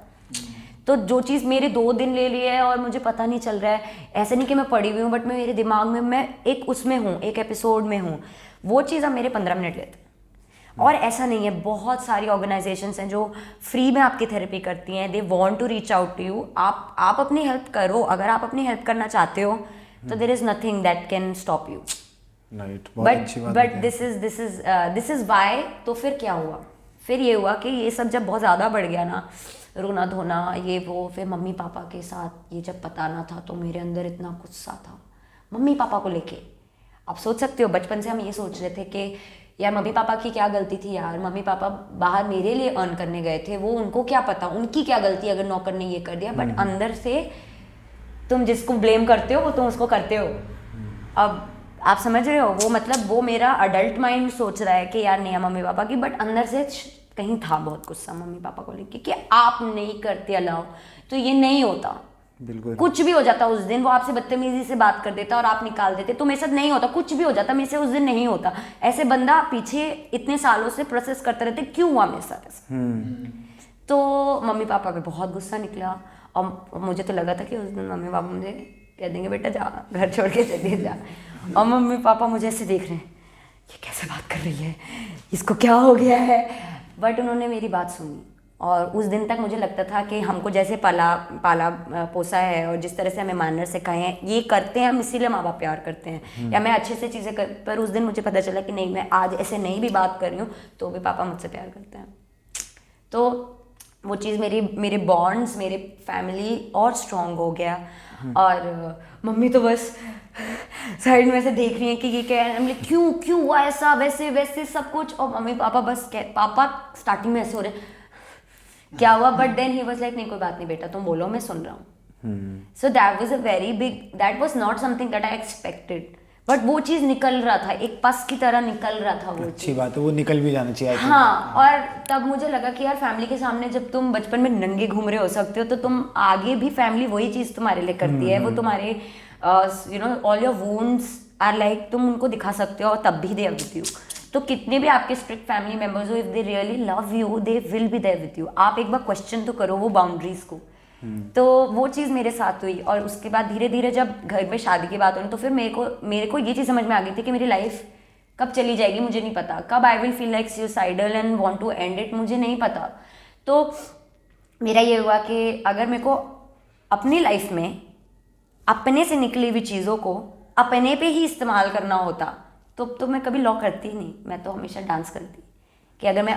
तो जो चीज़ मेरे 2 दिन ले लिए है और मुझे पता नहीं चल रहा है, ऐसे नहीं कि मैं पढ़ी हुई हूँ, बट मैं मेरे दिमाग में मैं एक उसमें हूँ, एक एपिसोड में हूँ, वो चीज़ अब मेरे 15 मिनट लेते हैं। और ऐसा नहीं है, बहुत सारी ऑर्गेनाइजेशंस हैं जो फ्री में आपकी थेरेपी करती हैं, they want to reach out to you. आप अपनी हेल्प करो, अगर आप अपनी हेल्प करना चाहते हो तो there is nothing that can stop you. But this is why. तो फिर क्या हुआ? फिर ये हुआ कि ये सब जब बहुत ज़्यादा बढ़ गया ना, रोना धोना ये वो, फिर मम्मी पापा के साथ ये जब बताना था तो मेरे अंदर इतना गुस्सा था मम्मी पापा को लेके। आप सोच सकते हो, बचपन से हम ये सोच रहे थे कि यार मम्मी पापा की क्या गलती थी यार, मम्मी पापा बाहर मेरे लिए अर्न करने गए थे, वो उनको क्या पता उनकी क्या गलती अगर नौकर ने ये कर दिया। बट अंदर से तुम जिसको ब्लेम करते हो वो तुम उसको करते हो। अब आप समझ रहे हो, वो मतलब वो मेरा अडल्ट माइंड सोच रहा है कि यार नहीं है मम्मी पापा की, बट अंदर से कहीं था बहुत गुस्सा मम्मी पापा को लेके कि आप नहीं करते अलाउ तो ये नहीं होता। बिल्कुल, कुछ भी हो जाता उस दिन, वो आपसे बदतमीजी से बात कर देता और आप निकाल देते, तो मेरे साथ नहीं होता। कुछ भी हो जाता, मेरे से उस दिन नहीं होता। ऐसे बंदा पीछे इतने सालों से प्रोसेस करते रहते, क्यों हुआ मेरे साथ ऐसा। तो मम्मी पापा पे बहुत गुस्सा निकला और मुझे तो लगा था कि उस दिन मम्मी पापा मुझे कह देंगे बेटा जा घर छोड़ के चलिए जा। और मम्मी पापा मुझे ऐसे देख रहे हैं, ये कैसे बात कर रही है, इसको क्या हो गया है। बट उन्होंने मेरी बात सुनी और उस दिन तक मुझे लगता था कि हमको जैसे पाला पोसा है और जिस तरह से हमें मैनर सिखाए हैं ये करते हैं हम, इसीलिए माँ बाप प्यार करते हैं या मैं अच्छे से चीज़ें कर, पर उस दिन मुझे पता चला कि नहीं, मैं आज ऐसे नहीं भी बात कर रही हूँ तो भी पापा मुझसे प्यार करते हैं। तो वो चीज़ मेरे बॉन्ड्स, मेरे फैमिली और स्ट्रॉन्ग हो गया। और मम्मी तो बस साइड में से देख रही है कि ये क्या है, मतलब क्यों हुआ ऐसा, वैसे वैसे सब कुछ। और मम्मी पापा बस पापा स्टार्टिंग में ऐसे हो रहे क्या हुआ, but then he was like नहीं कोई बात नहीं बेटा तुम बोलो मैं सुन रहा हूँ। So that was a very big, that was not something that I expected, but वो चीज़ निकल रहा था, एक पस की तरह निकल रहा था वो। अच्छी बात है, वो निकल भी जाना चाहिए। हाँ, और तब मुझे लगा कि यार फैमिली के सामने जब तुम बचपन में नंगे घूम रहे हो सकते हो तो तुम आगे भी फैमिली वही चीज़ तुम्हारे लिए करती है। वो तुम्हारे you know all your wounds are like, तुम उनको दिखा सकते हो और तब भी दे आर विद यू। तो कितने भी आपके स्ट्रिक्ट फैमिली मेम्बर्स हो, if they really love you they will be there with you. आप एक बार क्वेश्चन तो करो वो बाउंड्रीज को। तो वो चीज़ मेरे साथ हुई। और उसके बाद धीरे धीरे जब घर में शादी की बात हुई तो फिर मेरे को ये चीज़ समझ में आ गई थी कि मेरी लाइफ कब चली जाएगी मुझे नहीं पता, कब I will feel like suicidal and want to end it मुझे नहीं पता। तो मेरा ये हुआ कि अगर मेरे को अपनी लाइफ में अपने से निकली हुई चीज़ों को अपने पे ही इस्तेमाल करना होता तो मैं कभी लॉ करती ही नहीं, मैं तो हमेशा डांस करती। कि अगर मैं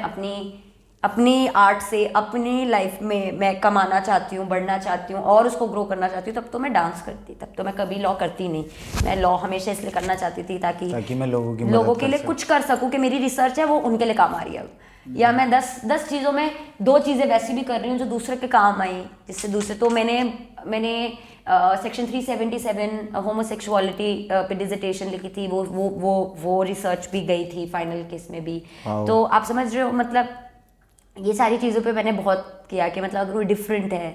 अपनी आर्ट से अपनी लाइफ में मैं कमाना चाहती हूँ, बढ़ना चाहती हूँ और उसको ग्रो करना चाहती हूँ तब तो मैं डांस करती, तब तो मैं कभी लॉ करती नहीं। मैं लॉ हमेशा इसलिए करना चाहती थी ताकि मैं लोगों के लिए कुछ कर सकूँ कि मेरी रिसर्च है वो उनके लिए काम आ रही है। या मैं 10 चीज़ों में 2 चीज़ें वैसी भी कर रही हूँ जो दूसरे के काम आई, जिससे दूसरे। तो मैंने सेक्शन 377 होमोसेक्सुअलिटी पे डिसर्टेशन लिखी थी, वो रिसर्च भी गई थी फाइनल केस में भी। तो आप समझ रहे हो, मतलब ये सारी चीज़ों पे मैंने बहुत किया कि मतलब अगर वो डिफरेंट है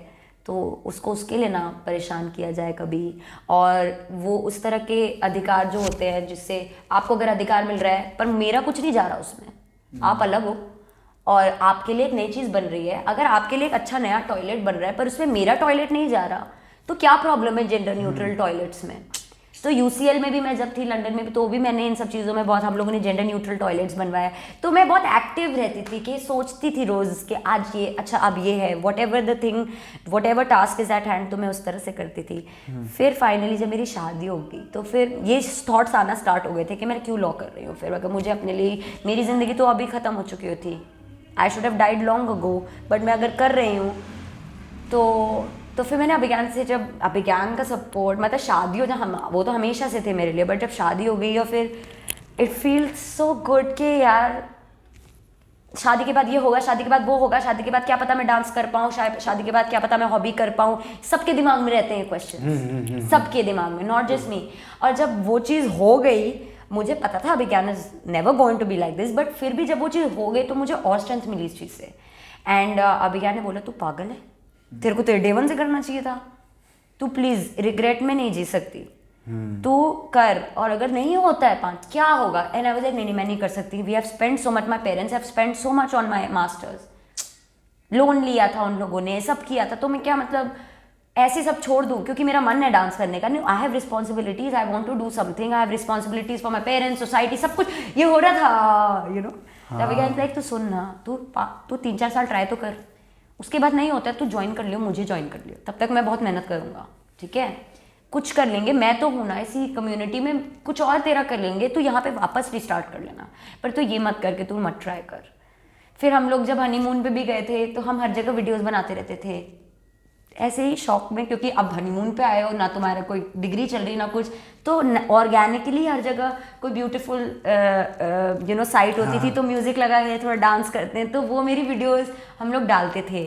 तो उसको उसके लिए ना परेशान किया जाए कभी। और वो उस तरह के अधिकार जो होते हैं जिससे आपको अगर अधिकार मिल रहा है पर मेरा कुछ नहीं जा रहा उसमें, आप अलग हो और आपके लिए एक नई चीज़ बन रही है, अगर आपके लिए एक अच्छा नया टॉयलेट बन रहा है पर उसमें मेरा टॉयलेट नहीं जा रहा तो क्या प्रॉब्लम है जेंडर न्यूट्रल टॉयलेट्स में। तो UCL में भी मैं जब थी लंदन में भी तो भी मैंने इन सब चीज़ों में बहुत, हम लोगों ने जेंडर न्यूट्रल टॉयलेट्स बनवाया। तो मैं बहुत एक्टिव रहती थी कि सोचती थी रोज़ कि आज ये अच्छा अब ये है, what ever task is eight hand, तो मैं उस तरह से करती थी। फिर फाइनली जब मेरी शादी हो गई तो फिर ये थॉट्स आना स्टार्ट हो गए थे कि मैं क्यों लॉ कर रही हूँ। फिर अगर मुझे अपने लिए, मेरी ज़िंदगी तो अभी ख़त्म हो चुकी थी, I should have died long ago, but मैं अगर कर रही हूँ तो फिर मैंने अभिज्ञान से, जब अभिज्ञान का सपोर्ट, मतलब शादी हो जहाँ वो तो हमेशा से थे मेरे लिए, बट जब शादी हो गई और फिर इट फील्स सो गुड कि यार शादी के बाद ये होगा, शादी के बाद वो होगा, शादी के बाद क्या पता मैं डांस कर पाऊँ, शादी के बाद क्या पता मैं हॉबी कर पाऊँ। सबके दिमाग में रहते हैं क्वेश्चन, सबके दिमाग में, नॉट जस्ट मी। और जब वो चीज़ हो गई, मुझे पता था Abhigyan is never going to be like this, but फिर भी जब वो चीज़ हो गई तो मुझे और स्ट्रेंथ मिली इस चीज़ से। एंड अभिज्ञान ने बोला तू पागल है, तेरे को तो डे 1 से करना चाहिए था, तू प्लीज रिग्रेट में नहीं जी सकती, तू कर, और अगर नहीं होता है 5 क्या होगा। एंड आई वाज लाइक नहीं मैं नहीं कर सकती, we have spend so much, my parents have spend so much on my masters, loan लिया था उन लोगों ने, सब किया था, तो मैं क्या मतलब ऐसे सब छोड़ दूँ क्योंकि मेरा मन है डांस करने का। नहीं, I have responsibilities, I want to do something, I have responsibilities for my parents, society, सब कुछ ये हो रहा था, यू नो। तब लाइक तू सुन ना, तू 3-4 साल ट्राई तो कर, उसके बाद नहीं होता है तो ज्वाइन कर लियो, मुझे ज्वाइन कर लियो, तब तक मैं बहुत मेहनत करूँगा, ठीक है, कुछ कर लेंगे, मैं तो हूँ ना इसी कम्युनिटी में, कुछ और तेरा कर लेंगे, तू यहाँ पे वापस रिस्टार्ट कर लेना, पर तू ये मत करके तू मत ट्राई कर। फिर हम लोग जब हनीमून पे भी गए थे तो हम हर जगह वीडियोस बनाते रहते थे ऐसे ही शौक में, क्योंकि अब हनीमून पे आए हो ना, तुम्हारा कोई डिग्री चल रही ना कुछ, तो ऑर्गेनिकली हर जगह कोई ब्यूटीफुल यू नो साइट होती थी तो म्यूज़िक लगा के थोड़ा डांस करते हैं, तो वो मेरी वीडियोस हम लोग डालते थे।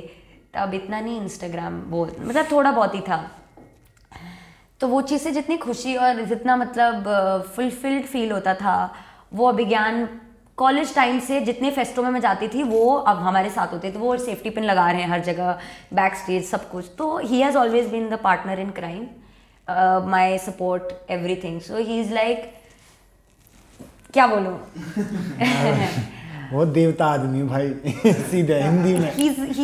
तब इतना नहीं इंस्टाग्राम, वो मतलब थोड़ा बहुत ही था। तो वो चीज़ से जितनी खुशी और जितना मतलब फुलफिल्ड फील होता था, वो अभिज्ञान कॉलेज टाइम से जितने फेस्टों में मैं जाती थी वो अब हमारे साथ होते थे, वो सेफ्टी पिन लगा रहे हैं हर जगह, बैक स्टेज सब कुछ। तो he has always been the partner in crime, my support, everything. So he is like, क्या बोलूँ वो देवता आदमी भाई सीधे हिंदी में,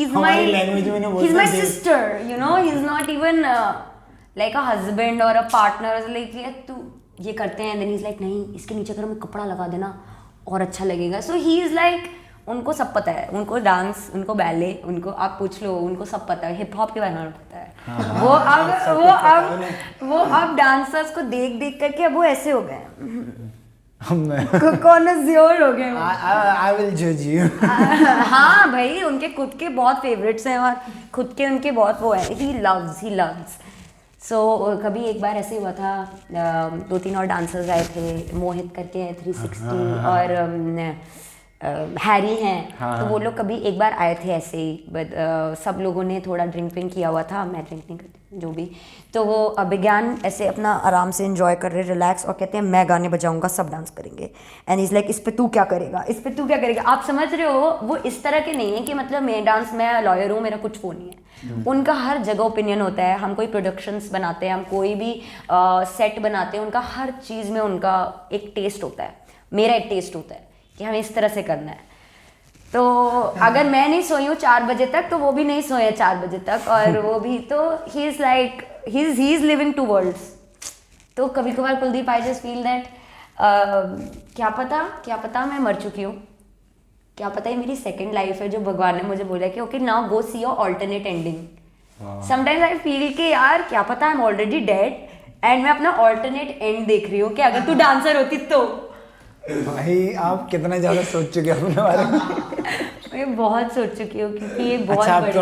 हमारी लैंग्वेज में ना बोलते हैं, he's my sister, you know, he's not even like a husband or a partner, like तू ये करते हैं, then he's like नहीं इसके नीचे अगर मैं कपड़ा लगा देना और अच्छा लगेगा। सो ही इज़ लाइक उनको सब पता है, उनको डांस, उनको बैले, उनको आप पूछ लो, उनको सब पता है, हिप हॉप के बारे में पता है। वो अब डांसर्स को देख देख करके अब वो ऐसे हो गए कॉन्ज़्योर हो गए। I will judge you. हाँ भाई, उनके खुद के बहुत फेवरेट्स हैं और खुद के उनके बहुत वो है, ही लव्स। सो कभी एक बार ऐसे हुआ था, 2-3 और डांसर्स आए थे, मोहित करके हैं 360 और हैरी हैं, तो वो लोग कभी एक बार आए थे ऐसे ही, बट सब लोगों ने थोड़ा ड्रिंक किया हुआ था, मैं ड्रिंक नहीं करती जो भी, तो वो अभिज्ञान ऐसे अपना आराम से एंजॉय कर रहे, रिलैक्स, और कहते हैं मैं गाने बजाऊंगा, सब डांस करेंगे, एंड इज लाइक इस पे तू क्या करेगा, इस पे तू क्या करेगा। आप समझ रहे हो, वो इस तरह के नहीं है कि मतलब मैं लॉयर हूँ, मेरा कुछ वो नहीं है। उनका हर जगह ओपिनियन होता है, हम कोई प्रोडक्शंस बनाते हैं, हम कोई भी सेट बनाते हैं, उनका हर चीज़ में उनका एक टेस्ट होता है, मेरा एक टेस्ट होता है कि हमें इस तरह से करना है। तो अगर मैं नहीं सोई हूँ 4 बजे तक, तो वो भी नहीं सोए 4 बजे तक, और वो भी तो he is like he is living 2 worlds. तो कभी कभार Kuldeep, I just feel that क्या पता मैं मर चुकी हूँ, क्या पता ये मेरी सेकंड लाइफ है, जो भगवान ने मुझे बोला कि okay now go see your alternate ending. Sometimes I feel कि यार क्या पता I am already dead and मैं अपना ऑल्टरनेट एंड देख रही हूँ कि अगर तू डांसर होती तो। भाई आप कितना ज्यादा सोच चुके हो अपने बारे में। मैं बहुत सोच चुकी हूँ क्योंकि ये बहुत अच्छा, आप बड़ी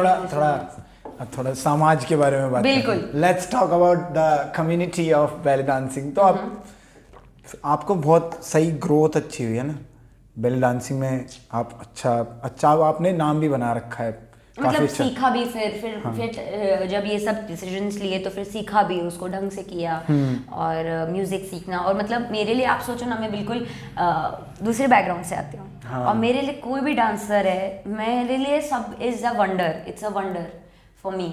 थोड़ा समाज के बारे में बात बिल्कुल। Let's talk about the community of belly dancing. तो आपको बहुत सही ग्रोथ अच्छी हुई है ना बेली डांसिंग में, आप अच्छा आपने नाम भी बना रखा है, मतलब सीखा भी, फिर जब ये सब डिसीजंस लिए तो फिर सीखा भी, उसको ढंग से किया, और म्यूजिक सीखना, और मतलब मेरे लिए आप सोचो ना, मैं बिल्कुल दूसरे बैकग्राउंड से आती हूँ, और मेरे लिए कोई भी डांसर है, मेरे लिए सब is a wonder, it's a wonder for me.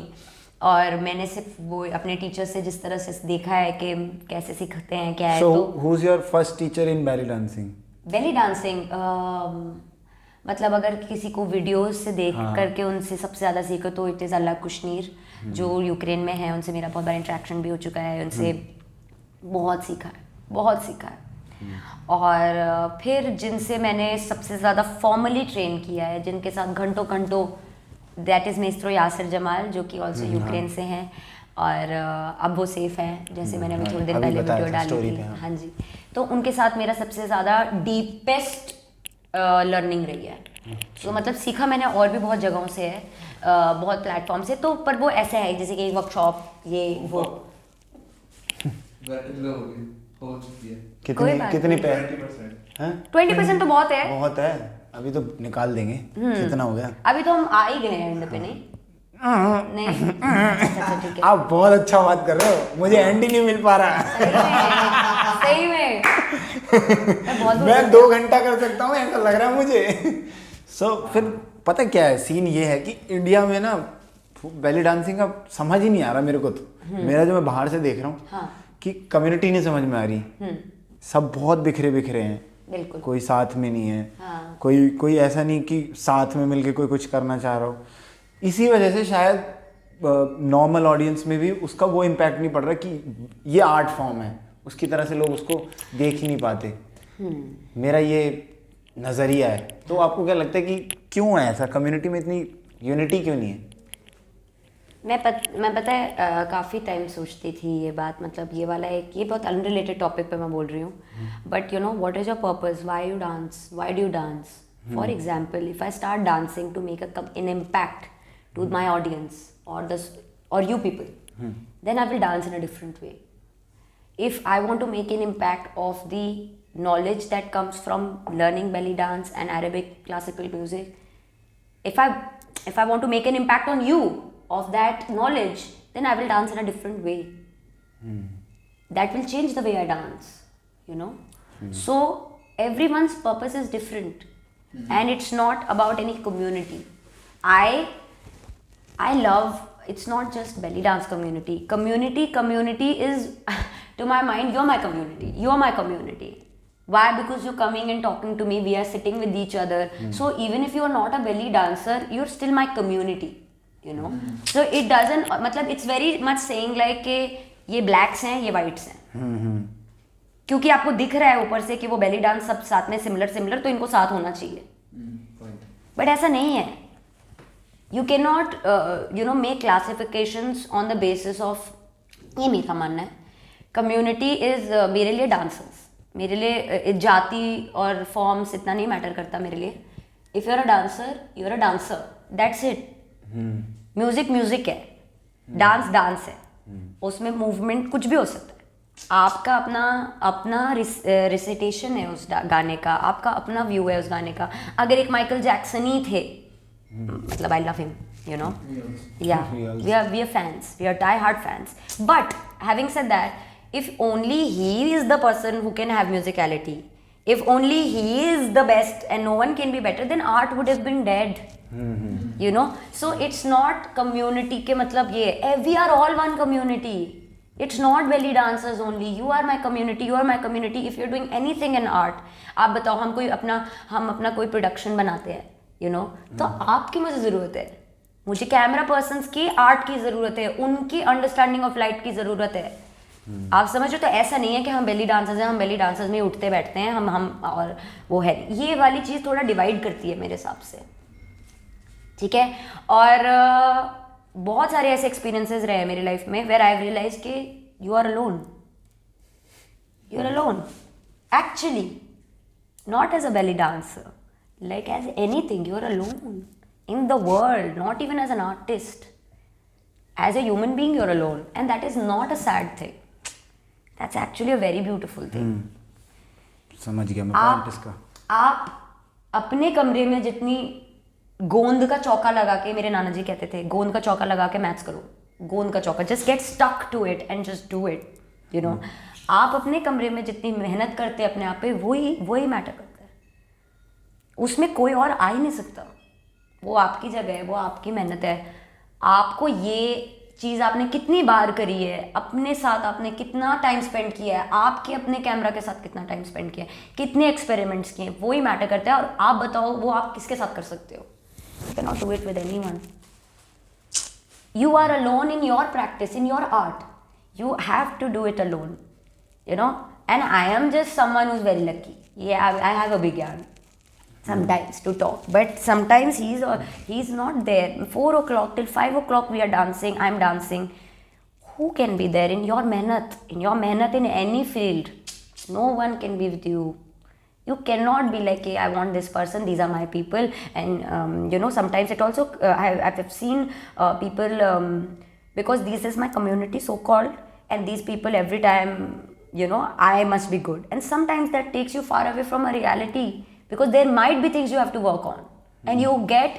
और मैंने सिर्फ वो अपने टीचर से जिस तरह से देखा है कि कैसे सीखते हैं क्या है। तो who is your first teacher in belly dancing? Belly dancing मतलब अगर किसी को वीडियोस से देख करके उनसे सबसे ज़्यादा सीखो तो इट इज़ अल्लाह कुशनीर, जो यूक्रेन में है, उनसे मेरा बहुत बार इंटरेक्शन भी हो चुका है, उनसे बहुत सीखा है। और फिर जिनसे मैंने सबसे ज़्यादा फॉर्मली ट्रेन किया है, जिनके साथ घंटों, that is maestro Yasir Jamal, जो कि ऑल्सो यूक्रेन से हैं, और अब वो सेफ है, जैसे मैंने अभी थोड़ी देर पहले वीडियो डाली थी। हाँ जी, तो उनके साथ मेरा सबसे ज़्यादा डीपेस्ट लर्निंग रही है। तो मतलब सीखा मैंने और भी बहुत जगहों से है, बहुत प्लेटफॉर्म से, तो पर वो ऐसे है जैसे कि वर्कशॉप ये वो हो चुकी है। कितनी पे 20% तो बहुत है। अभी तो निकाल देंगे। कितना हो गया? अभी तो हम आ ही गए एंड पे। नहीं अच्छा ठीक है। आप बहुत अच्छा बात कर रहे हो, मुझे एंड ही नहीं मिल पा रहा। सही में मैं 2 घंटा कर सकता हूँ ऐसा लग रहा है मुझे। फिर पता क्या है, सीन ये है कि इंडिया में ना बेली डांसिंग का समझ ही नहीं आ रहा मेरे को। तो मेरा जो मैं बाहर से देख रहा हूँ कि कम्युनिटी नहीं समझ में आ रही, सब बहुत बिखरे हैं, बिल्कुल कोई साथ में नहीं है। कोई ऐसा नहीं कि साथ में मिलके कोई कुछ करना चाह रहा हो। इसी वजह से शायद नॉर्मल ऑडियंस में भी उसका वो इम्पैक्ट नहीं पड़ रहा कि ये आर्ट फॉर्म है, उसकी तरह से लोग उसको देख ही नहीं पाते। मेरा ये नज़रिया है। तो आपको क्या लगता है कि क्यों है ऐसा, कम्युनिटी में इतनी यूनिटी क्यों नहीं है? मैं पता है काफ़ी टाइम सोचती थी ये बात, मतलब ये वाला ये बहुत अनरिलेटेड टॉपिक पे मैं बोल रही हूँ, but you know what is your purpose, why do you dance? For example, if I start dancing to make an impact to my audience or you people, then I will dance in a different way. If I want to make an impact of the knowledge that comes from learning belly dance and Arabic classical music, if I want to make an impact on you of that knowledge, then I will dance in a different way. That will change the way I dance, you know. So everyone's purpose is different, and it's not about any community. I love, it's not just belly dance community. Community is, to my mind, you're my community. You're my community. Why? Because you're coming and talking to me. We are sitting with each other. So even if you are not a belly dancer, you're still my community. You know. So it doesn't, मतलब it's very much saying like कि ये blacks हैं, ये whites हैं. क्योंकि आपको दिख रहा है ऊपर से कि वो belly dance सब साथ में similar, तो इनको साथ होना चाहिए. बट ऐसा नहीं है. You cannot make classifications on the basis of, ये मेरा मानना है. कम्युनिटी इज मेरे लिए डांसर्स, मेरे लिए जाति और फॉर्म्स इतना नहीं मैटर करता मेरे लिए. If you are a dancer, you are a dancer, that's it. Music music है, डांस डांस है, उसमें मूवमेंट कुछ भी हो सकता है. आपका अपना रिसिटेशन है उस गाने का, आपका अपना व्यू है उस गाने का. अगर एक माइकल जैक्सन ही थे, मतलब I love him, you know, yeah, we are fans, we are die-hard fans. But having said that, if only he is the person who can have musicality, if only he is the best and no one can be better, then art would have been dead. You know, so it's not community के मतलब ये, we are all one community. It's not belly dancers only. You are my community, you are my community. If you're doing anything in art, आप बताओ, हम अपना कोई production बनाते हैं, you know, तो आपकी मुझे ज़रूरत है, मुझे कैमरा पर्सन्स की आर्ट की ज़रूरत है, उनकी अंडरस्टैंडिंग ऑफ लाइट की ज़रूरत है. आप समझो, तो ऐसा नहीं है कि हम बेली डांसर्स हैं, हम बेली डांसर्स में उठते बैठते हैं, हम और वो है, ये वाली चीज़ थोड़ा डिवाइड करती है मेरे हिसाब से. ठीक है. और बहुत सारे ऐसे एक्सपीरियंसेस रहे मेरी लाइफ में वेयर आई रियलाइज कि you are alone, you are alone actually, not as a belly dancer, like as anything, you are alone in the world, not even as an artist. As a human being, you're alone, and that is not a sad thing. That's actually a very beautiful thing. समझ गया मैं point इसका. आप अपने कमरे में जितनी गोंद का चौका लगा के, मेरे नाना जी कहते थे, गोंद का चौका लगा के मैथ्स करो, गोंद का चौका, just get stuck to it and just do it, you know. आप अपने कमरे में जितनी मेहनत करते हैं अपने आप पे, वही मैटर करता है. उसमें कोई और आ ही नहीं सकता. वो आपकी जगह है, वो आपकी मेहनत है. आपको ये चीज़ आपने कितनी बार करी है, अपने साथ आपने कितना टाइम स्पेंड किया है, आपके अपने कैमरा के साथ कितना टाइम स्पेंड किया है, कितने एक्सपेरिमेंट्स किए, वो ही मैटर करता है. और आप बताओ, वो आप किसके साथ कर सकते हो? You can not do it with anyone. You are alone in your practice, in your art. You have to do it alone, you know. And I am just someone who is very lucky. I have a big yarn sometimes to talk, but sometimes he's not there. 4 o'clock till 5 o'clock we are dancing, I'm dancing. Who can be there in your mehnat in any field? No one can be with you. You cannot be like, hey, I want this person, these are my people. And you know, sometimes it also I've seen people, because this is my community so called, and these people every time, you know, I must be good, and sometimes that takes you far away from a reality. Because there might be things you have to work on, and you get,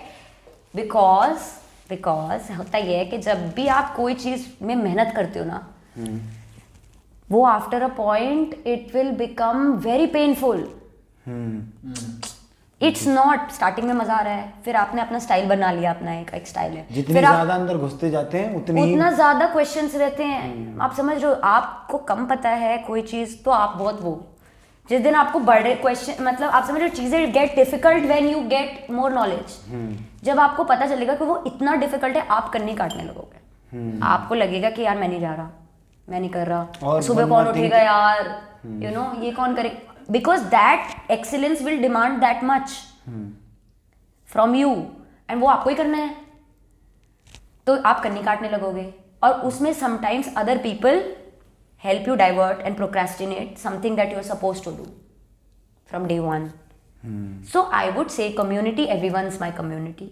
because होता ये है कि जब भी आप कोई चीज़ में मेहनत करते हो ना, वो after a point it will become very painful. It's not starting में मजा आ रहा है, फिर आपने अपना स्टाइल बना लिया, अपना एक स्टाइल है, जितने ज़्यादा अंदर घुसते जाते हैं उतना ज़्यादा क्वेश्चंस रहते हैं. आप समझ रहे हो, आपको कम पता है कोई चीज़, तो आप बहुत वो, जिस दिन आपको बड़े क्वेश्चन, मतलब आप समझ रहे हो, चीज़ें get difficult when you get more knowledge. जब आपको पता चलेगा कि वो इतना डिफिकल्ट है, आप कन्नी काटने लगोगे. आपको लगेगा कि यार मैं नहीं जा रहा, मैं नहीं कर रहा, सुबह कौन उठेगा यार, यू नो, ये कौन करे. Because that excellence will demand that much from you, and वो आपको ही करना है, तो आप कन्नी काटने लगोगे. और उसमें sometimes other people help you divert and procrastinate something that you're supposed to do from day one. So I would say community, everyone's my community.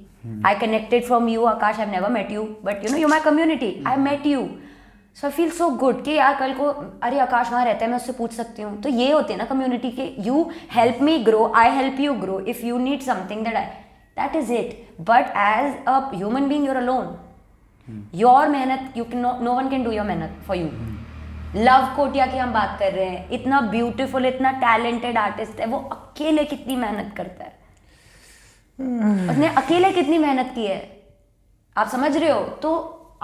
I connected from you, Akash. I've never met you, but you know, you're my community. I met you, so I feel so good कि यार कल को, अरे आकाश वहाँ रहता है, मैं उससे पूछ सकती हूँ. तो ये होते हैं ना कम्युनिटी के, you help me grow, I help you grow. If you need something that is it. But as a human being, you're alone. Your मेहनत, no one can do your मेहनत for you. लव कोटिया की हम बात कर रहे हैं, इतना beautiful, इतना टैलेंटेड आर्टिस्ट है, वो अकेले कितनी मेहनत करता है, उसने अकेले कितनी मेहनत की है. आप समझ रहे हो. तो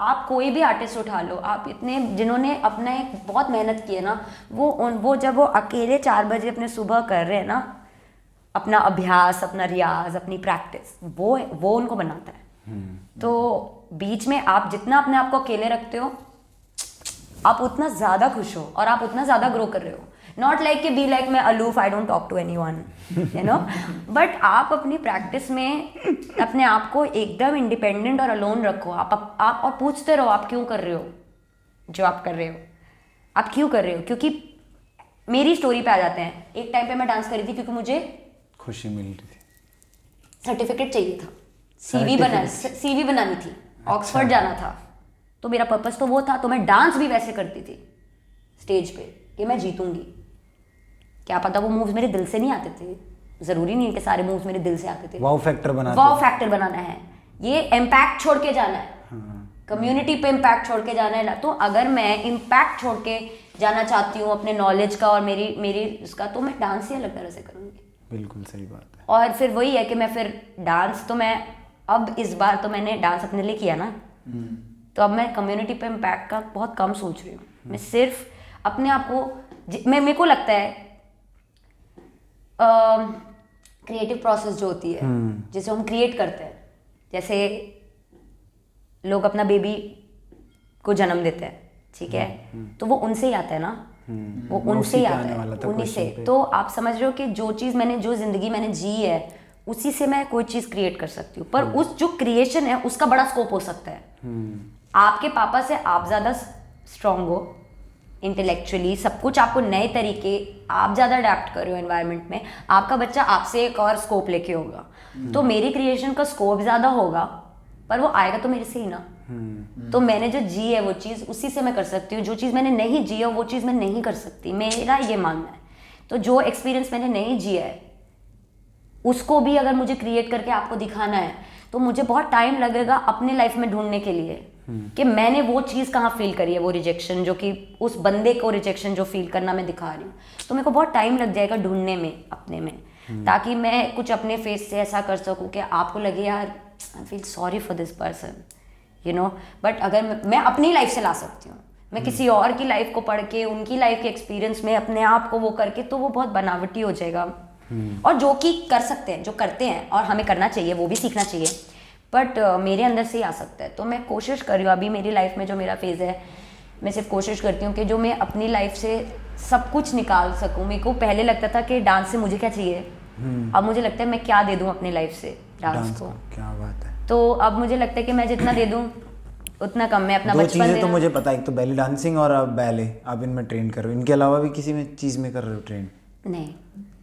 आप कोई भी आर्टिस्ट उठा लो, आप इतने जिन्होंने अपना एक बहुत मेहनत की है ना, वो जब वो अकेले 4 बजे अपने सुबह कर रहे हैं ना, अपना अभ्यास, अपना रियाज, अपनी प्रैक्टिस, वो उनको बनाता है. तो बीच में आप जितना अपने आप को अकेले रखते हो, आप उतना ज़्यादा खुश हो और आप उतना ज़्यादा ग्रो कर रहे हो. नॉट लाइक कि बी लाइक मैं aloof, I don't talk to anyone, you know, but आप अपनी प्रैक्टिस में अपने आप को एकदम इंडिपेंडेंट और अलोन रखो। आप और पूछते रहो आप क्यों कर रहे हो जो आप कर रहे हो, आप क्यों कर रहे हो। क्योंकि मेरी स्टोरी पे आ जाते हैं। एक टाइम पे मैं डांस कर रही थी क्योंकि मुझे खुशी मिल रही थी, सर्टिफिकेट चाहिए था, सीवी बनानी थी, ऑक्सफोर्ड जाना था, तो मेरा पर्पस तो वो था। तो मैं डांस भी वैसे करती थी स्टेज पे कि मैं जीतूंगी। क्या पता वो मूव्स मेरे दिल से नहीं आते थे, ज़रूरी नहीं है कि सारे मूव्स मेरे दिल से आते थे। वाओ फैक्टर बनाना है, ये इम्पैक्ट छोड़ के जाना है, कम्युनिटी पे इम्पैक्ट छोड़ के जाना है ना। तो अगर मैं इम्पैक्ट छोड़ के जाना चाहती हूँ अपने नॉलेज का और मेरी उसका, तो मैं डांस ही अलग तरह से करूँगी। बिल्कुल सही बात है। और फिर वही है कि मैं फिर डांस तो मैं अब इस बार तो मैंने डांस अपने लिए किया ना, तो अब मैं कम्युनिटी पे इम्पैक्ट का बहुत कम सोच रही हूँ। मैं सिर्फ अपने आप को मेरे को लगता है क्रिएटिव प्रोसेस जो होती है जिसे हम क्रिएट करते हैं, जैसे लोग अपना बेबी को जन्म देते हैं, ठीक है, तो वो उनसे ही आता है ना, वो उनसे ही आता है, उन्हीं से। तो आप समझ रहे हो कि जो जिंदगी मैंने जी है उसी से मैं कोई चीज़ क्रिएट कर सकती हूँ, पर उस जो क्रिएशन है उसका बड़ा स्कोप हो सकता है। आपके पापा से आप ज़्यादा स्ट्रांग हो इंटेलेक्चुअली, सब कुछ आपको नए तरीके, आप ज़्यादा अडेप्ट कर रहे हो एनवायरनमेंट में, आपका बच्चा आपसे एक और स्कोप लेके होगा, तो मेरी क्रिएशन का स्कोप ज़्यादा होगा, पर वो आएगा तो मेरे से ही ना। तो मैंने जो जी है वो चीज़ उसी से मैं कर सकती हूँ, जो चीज़ मैंने नहीं जी है वो चीज़ मैं नहीं कर सकती, मेरा ये मानना है। तो जो एक्सपीरियंस मैंने नहीं जिया है उसको भी अगर मुझे क्रिएट करके आपको दिखाना है तो मुझे बहुत टाइम लगेगा अपने लाइफ में ढूंढने के लिए कि मैंने वो चीज़ कहाँ फील करी है, वो रिजेक्शन जो कि उस बंदे को रिजेक्शन जो फील करना मैं दिखा रही हूँ, तो मेरे को बहुत टाइम लग जाएगा ढूंढने में अपने में, ताकि मैं कुछ अपने फेस से ऐसा कर सकूँ कि आपको लगे यार I feel sorry for this person, you know. But अगर मैं अपनी लाइफ से ला सकती हूँ, मैं किसी और की लाइफ को पढ़ के उनकी लाइफ के एक्सपीरियंस में अपने आप को वो करके, तो वो बहुत बनावटी हो जाएगा। और जो कि कर सकते हैं, जो करते हैं और हमें करना चाहिए, वो भी सीखना चाहिए, बट मेरे अंदर से ही आ सकता है। तो मैं कोशिश कर रही हूँ अभी मेरी लाइफ में जो मेरा फेज़ है, मैं सिर्फ कोशिश करती हूँ कि जो मैं अपनी लाइफ से सब कुछ निकाल सकूँ। मेरे को पहले लगता था कि डांस से मुझे क्या चाहिए, अब मुझे लगता है मैं क्या दे दूँ अपनी लाइफ से डांस को। क्या बात है। तो अब मुझे लगता है कि मैं जितना दे दूँ उतना कम। मैं अपना दो बचपन चीज़ें तो मुझे पता है, एक तो बैले डांसिंग और अब बैले आप इनमें ट्रेन कर रहे हो, इनके अलावा भी किसी में चीज़ में कर रहे हो ट्रेन? नहीं,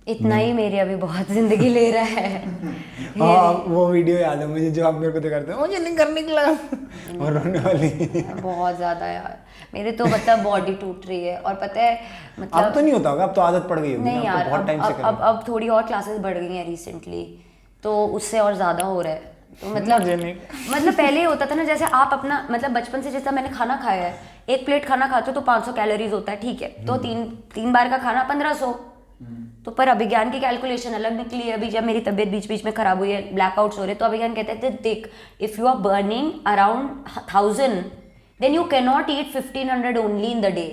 इतना ही मेरी अभी बहुत जिंदगी ले रहा है। हाँ, वो वीडियो याद है मुझे जो आप मेरे को दिखाते हैं, मुझे नहीं करने के लगा और रोने वाली। बहुत ज़्यादा यार, मेरे तो मतलब बॉडी टूट रही है। और पता है मतलब अब तो नहीं होता होगा, अब तो आदत पड़ गई होगी नहीं ना, यार, बहुत टाइम से कर रहे हो। अब थोड़ी और क्लासेस बढ़ गई हैं रिसेंटली, तो उससे और ज़्यादा हो रहा है। तो मतलब पहले होता था ना, जैसे आप अपना मतलब बचपन से जैसा मैंने खाना खाया है, एक प्लेट खाना खाते हो तो 500 कैलोरीज होता है, ठीक है, तो तीन बार का खाना 1500। तो पर अभिज्ञान की कैलकुलेशन अलग निकली है। अभी जब मेरी तबीयत बीच बीच में खराब हुई है, ब्लैकआउट्स हो रहे, तो अभिज्ञान कहते हैं देख, if you are burning around 1000 then you can not eat 1500 only in the day.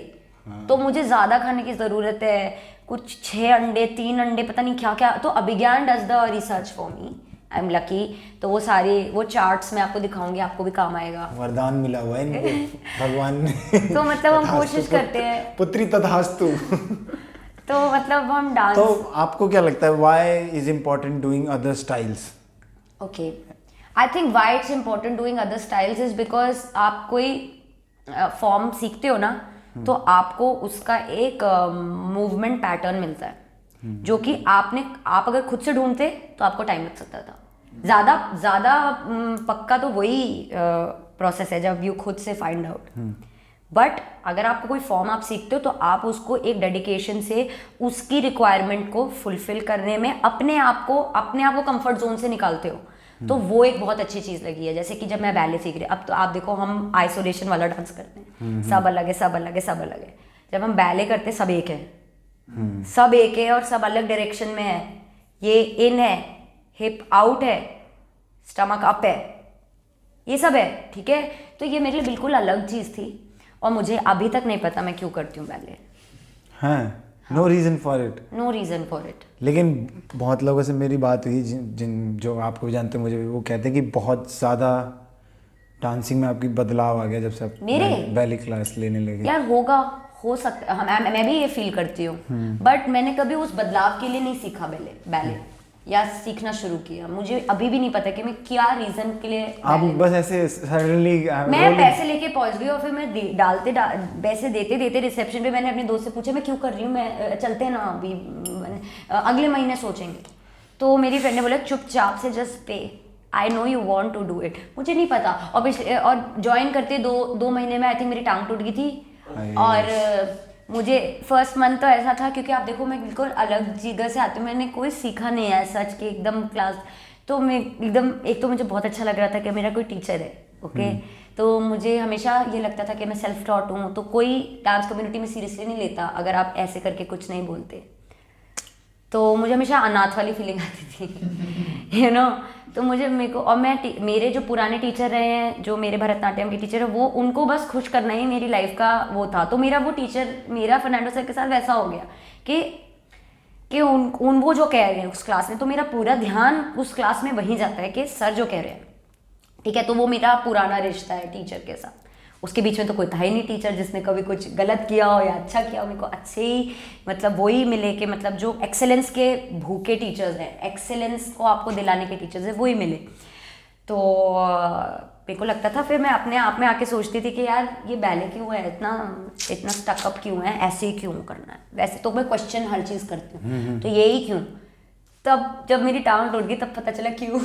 तो मुझे ज़्यादा खाने की ज़रूरत है, कुछ 6 अंडे 3 अंडे पता नहीं क्या क्या। तो Abhigyan does the research for me, I am lucky. तो वो सारे वो चार्ट्स मैं आपको दिखाऊंगी, आपको भी काम आएगा। वरदान मिला हुआ है इनको भगवान ने। तो मतलब हम कोशिश करते हैं, पुत्री तथास्तु। तो मतलब हम डांस। तो आपको क्या लगता है why is important doing other styles? Okay, I think why it's important doing other styles is because आप कोई फॉर्म सीखते हो ना, तो आपको उसका एक मूवमेंट पैटर्न मिलता है, जो कि आप अगर खुद से ढूंढते तो आपको टाइम लग सकता था। ज़्यादा पक्का तो वही प्रोसेस है जब यू खुद से फाइंड आउट। बट अगर आपको कोई फॉर्म आप सीखते हो तो आप उसको एक डेडिकेशन से उसकी रिक्वायरमेंट को फुलफिल करने में अपने आप को कंफर्ट जोन से निकालते हो, तो वो एक बहुत अच्छी चीज़ लगी है। जैसे कि जब मैं बैले सीख रही, अब तो आप देखो हम आइसोलेशन वाला डांस करते हैं, सब अलग है, सब अलग है, सब अलग है। जब हम बैले करते सब एक है, सब एक है और सब अलग डायरेक्शन में है। ये इन है, हिप आउट है, स्टमक अप है, ये सब है, ठीक है। तो ये मेरे लिए बिल्कुल अलग चीज़ थी और मुझे अभी तक नहीं पता मैं क्यों करती हूँ बैले। हाँ, no reason for it. No reason for it. लेकिन बहुत लोगों से मेरी बात हुई जिन जो आपको भी जानते हैं, मुझे वो कहते हैं कि बहुत ज़्यादा डांसिंग में आपकी बदलाव आ गया जब से आप मेरे बैले क्लास लेने लगे। यार हो सकता है, मैं भी ये फील करती हूँ, बट मैंने कभी उस बदलाव के लिए नहीं सीखा बैले या सीखना शुरू किया। मुझे अभी भी नहीं पता कि मैं क्या रीजन के लिए आप बस ऐसे सडनली मैं पैसे लेके पहुंच गई और फिर मैं पैसे देते देते रिसेप्शन पे मैंने अपने दोस्त से पूछा मैं क्यों कर रही हूँ, मैं चलते हैं ना अभी, अगले महीने सोचेंगे। तो मेरी फ्रेंड ने बोला चुपचाप से just pay, I know you want to do it. मुझे नहीं पता, और ज्वाइन करते दो महीने में आई थिंक मेरी टांग टूट गई थी। और मुझे फर्स्ट मंथ तो ऐसा था, क्योंकि आप देखो मैं बिल्कुल अलग जगह से आती हूँ, मैंने कोई सीखा नहीं है सच के एकदम क्लास। तो मैं एकदम, एक तो मुझे बहुत अच्छा लग रहा था कि मेरा कोई टीचर है, ओके। तो मुझे हमेशा ये लगता था कि मैं सेल्फ टॉट हूँ, तो कोई डांस कम्युनिटी में सीरियसली नहीं लेता अगर आप ऐसे करके कुछ नहीं बोलते। तो मुझे हमेशा अनाथ वाली फीलिंग आती थी यू नो। तो मेरे को, और मेरे जो पुराने टीचर रहे हैं, जो मेरे भरतनाट्यम के टीचर है, वो उनको बस खुश करना ही मेरी लाइफ का वो था। तो मेरा वो टीचर, मेरा फर्नांडो सर के साथ वैसा हो गया कि वो जो कह रहे हैं उस क्लास में, तो मेरा पूरा ध्यान उस क्लास में वहीं जाता है कि सर जो कह रहे हैं, ठीक है। तो वो मेरा पुराना रिश्ता है टीचर के साथ। उसके बीच में तो कोई था ही नहीं टीचर जिसने कभी कुछ गलत किया हो या अच्छा किया हो। मेरे को अच्छे ही मतलब वही मिले कि मतलब जो एक्सेलेंस के भूखे टीचर्स हैं, एक्सेलेंस को आपको दिलाने के टीचर्स हैं, वही मिले। तो मेरे को लगता था, फिर मैं अपने आप में आके सोचती थी कि यार ये बैले क्यों है, इतना स्टकअप क्यों है, ऐसे ही क्यों करना है। वैसे तो मैं क्वेश्चन हर चीज़ करती हूँ, तो यही क्यों। तब जब मेरी टांग टूट गई तब पता चला क्यों,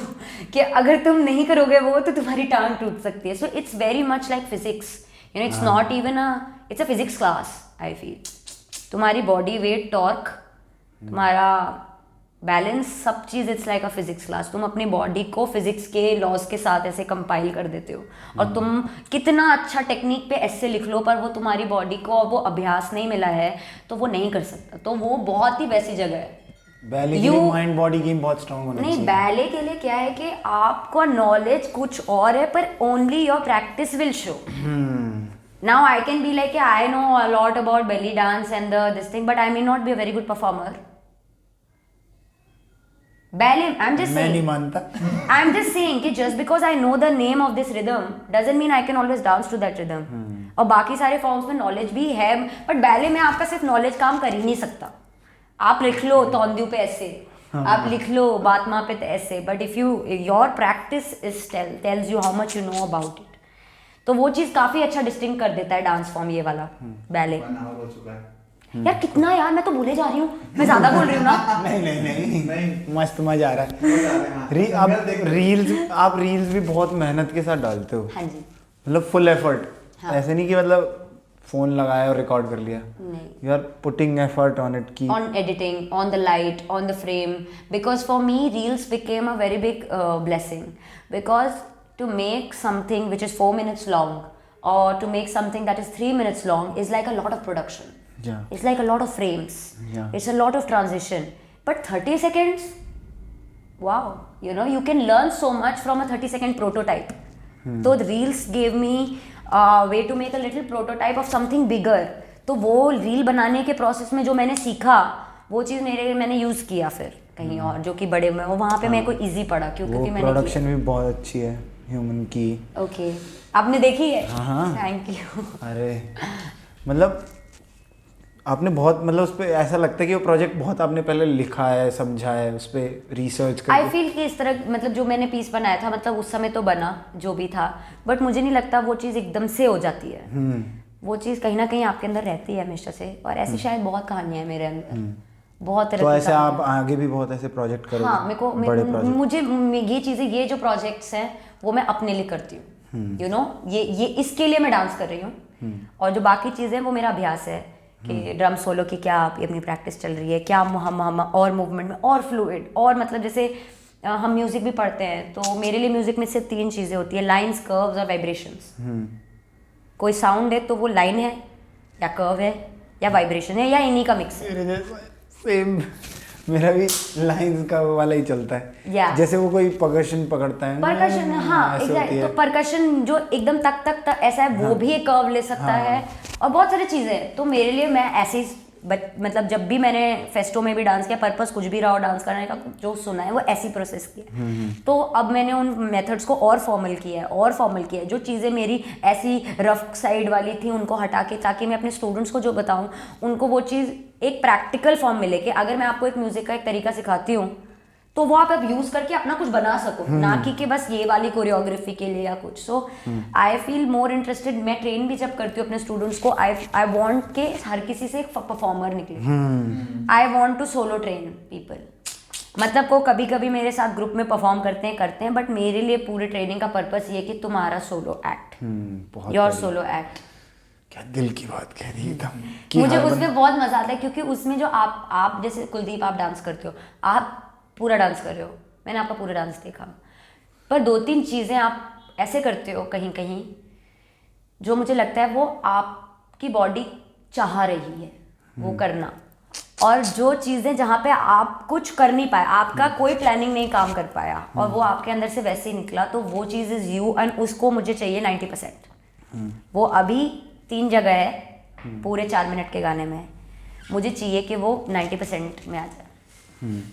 कि अगर तुम नहीं करोगे वो तो तुम्हारी टांग टूट सकती है। So it's very much like physics, you know, it's not even it's a physics class I feel. तुम्हारी बॉडी वेट, टॉर्क, तुम्हारा बैलेंस, सब चीज़ it's like a physics class. तुम अपनी बॉडी को फिजिक्स के लॉज के साथ ऐसे कंपाइल कर देते हो, और तुम कितना अच्छा टेक्निक पे ऐसे लिख लो, पर वो तुम्हारी बॉडी को वो अभ्यास नहीं मिला है तो वो नहीं कर सकता। तो वो बहुत ही वैसी जगह है। बैले के लिए माइंड बॉडी गेम बहुत स्ट्रांग होना चाहिए। नहीं, बैले के लिए क्या है कि आपका नॉलेज कुछ और है, पर only your practice will show. Now I can be like I know a lot about belly dance and this thing, but I may not be a very good performer. Ballet, I'm just saying. मैं नहीं मानता। I'm just saying कि just because I know the name of this rhythm doesn't mean I can always dance to that rhythm. और बाकी सारे forms में knowledge भी है, बट बैले में आपका सिर्फ नॉलेज काम कर ही नहीं सकता। आप लिख लो तोंदू पे ऐसे, आप लिख लो बातमा पे ऐसे, but if you your practice is tells you how much you know about it. तो वो चीज़ काफ़ी अच्छा डिस्टिंक्ट कर देता है डांस फॉर्म ये वाला बैले। 1 hour हो चुका है। यार कितना, यार मैं तो भूले जा रही हूँ, मैं ज़्यादा बोल रही हूँ ना। नहीं, मस्त मजा आ रहा है। आप रील्स भी बहुत मेहनत के साथ डालते हो। हाँ जी। मतलब फुल एफर्ट। हाँ। ऐसे नहीं कि मतलब फोन लगाया और रिकॉर्ड कर लिया। नहीं, you are putting effort on it की on editing, on the light, on the frame, because for me reels became a very big blessing, because to make something which is 4 minutes long or to make something that is 3 minutes long is like a lot of production. Yeah. It's like a lot of frames. Yeah. It's a lot of transition. But 30 seconds, wow, you know, you can learn so much from a 30-second prototype. So the reels gave me a way to make a little prototype of something bigger. तो वो reel बनाने के process में जो मैंने सीखा, वो चीज़ मैंने यूज़ किया फिर कहीं और, जो कि बड़े में वहाँ पे मेरे को इजी पड़ा, क्योंकि मैंने प्रोडक्शन भी बहुत अच्छी है ह्यूमन की। ओके, आपने देखी है? हाँ। Thank you. अरे मतलब आपने बहुत, मतलब उस पर ऐसा लगता है कि वो प्रोजेक्ट बहुत आपने पहले लिखा है, समझा है, उस पर रिसर्च करके। आई फील कि इस तरह मतलब जो मैंने पीस बनाया था, मतलब उस समय तो बना जो भी था, बट मुझे नहीं लगता वो चीज़ एकदम से हो जाती है। वो चीज़ कहीं ना कहीं आपके अंदर रहती है हमेशा से, और ऐसी शायद बहुत कहानियाँ हैं मेरे अंदर, बहुत तरह तो की ऐसे आप आगे भी बहुत ऐसे प्रोजेक्ट करोगे? हाँ, मेरे को मुझे ये चीज़ें, ये जो प्रोजेक्ट्स हैं वो मैं अपने लिए करती हूँ, यू नो, ये इसके लिए मैं डांस कर रही हूँ। और जो बाकी चीज़ें वो मेरा अभ्यास है कि ड्रम सोलो की क्या अपनी प्रैक्टिस चल रही है, क्या हम और मूवमेंट में और फ्लूइड, और मतलब जैसे हम म्यूज़िक भी पढ़ते हैं, तो मेरे लिए म्यूज़िक में सिर्फ 3 चीज़ें होती है, लाइन्स, कर्व्स और वाइब्रेशंस। कोई साउंड है तो वो लाइन है या कर्व है या वाइब्रेशन है या इन्हीं का मिक्स है। सेम मेरा भी लाइंस का वाला ही चलता है। Yeah. जैसे वो कोई परकशन पकड़ता है, परकशन, हाँ ऐसे एग्जैक्ट, होती है। तो परकशन जो एकदम तक ऐसा है, वो भी एक कर्व ले सकता है, और बहुत सारी चीज़ें हैं। तो मेरे लिए मैं ऐसे ही मतलब जब भी मैंने फेस्टो में भी डांस किया, पर्पस कुछ भी रहा हो डांस करने का, जो सुना है वो ऐसी प्रोसेस किया। तो अब मैंने उन मेथड्स को और फॉर्मल किया है, जो चीज़ें मेरी ऐसी रफ साइड वाली थी उनको हटा के, ताकि मैं अपने स्टूडेंट्स को जो बताऊं उनको वो चीज़ एक प्रैक्टिकल फॉर्म मिले कि अगर मैं आपको एक म्यूज़िक का एक तरीका सिखाती हूँ तो वो आप अब यूज करके अपना कुछ बना सको, ना कि बस ये वाली कोरियोग्राफी के लिए या कुछ। सो आई फील मोर इंटरेस्टेड, मैं ट्रेन भी जब करती हूँ अपने स्टूडेंट्स को, आई वांट के हर किसी से एक परफॉर्मर निकले। I want to solo train people, मतलब को कभी कभी मेरे साथ ग्रुप में परफॉर्म करते हैं, बट मेरे लिए पूरे ट्रेनिंग का पर्पस ये कि तुम्हारा solo act, your solo act. क्या दिल की बात कह रही है एकदम कि मुझे हर उसमें बहुत मजा आता है, क्योंकि उसमें जो आप जैसे कुलदीप आप डांस करते हो, आप पूरा डांस कर रहे हो, मैंने आपका पूरा डांस देखा, पर 2-3 चीज़ें आप ऐसे करते हो कहीं कहीं जो मुझे लगता है वो आपकी बॉडी चाह रही है वो करना, और जो चीज़ें जहाँ पे आप कुछ कर नहीं पाए, आपका कोई प्लानिंग नहीं काम कर पाया और वो आपके अंदर से वैसे ही निकला, तो वो चीज़ इज़ यू, एंड उसको मुझे चाहिए 90%। वो अभी 3 जगह है पूरे 4 मिनट के गाने में, मुझे चाहिए कि वो 90% में आ जाए।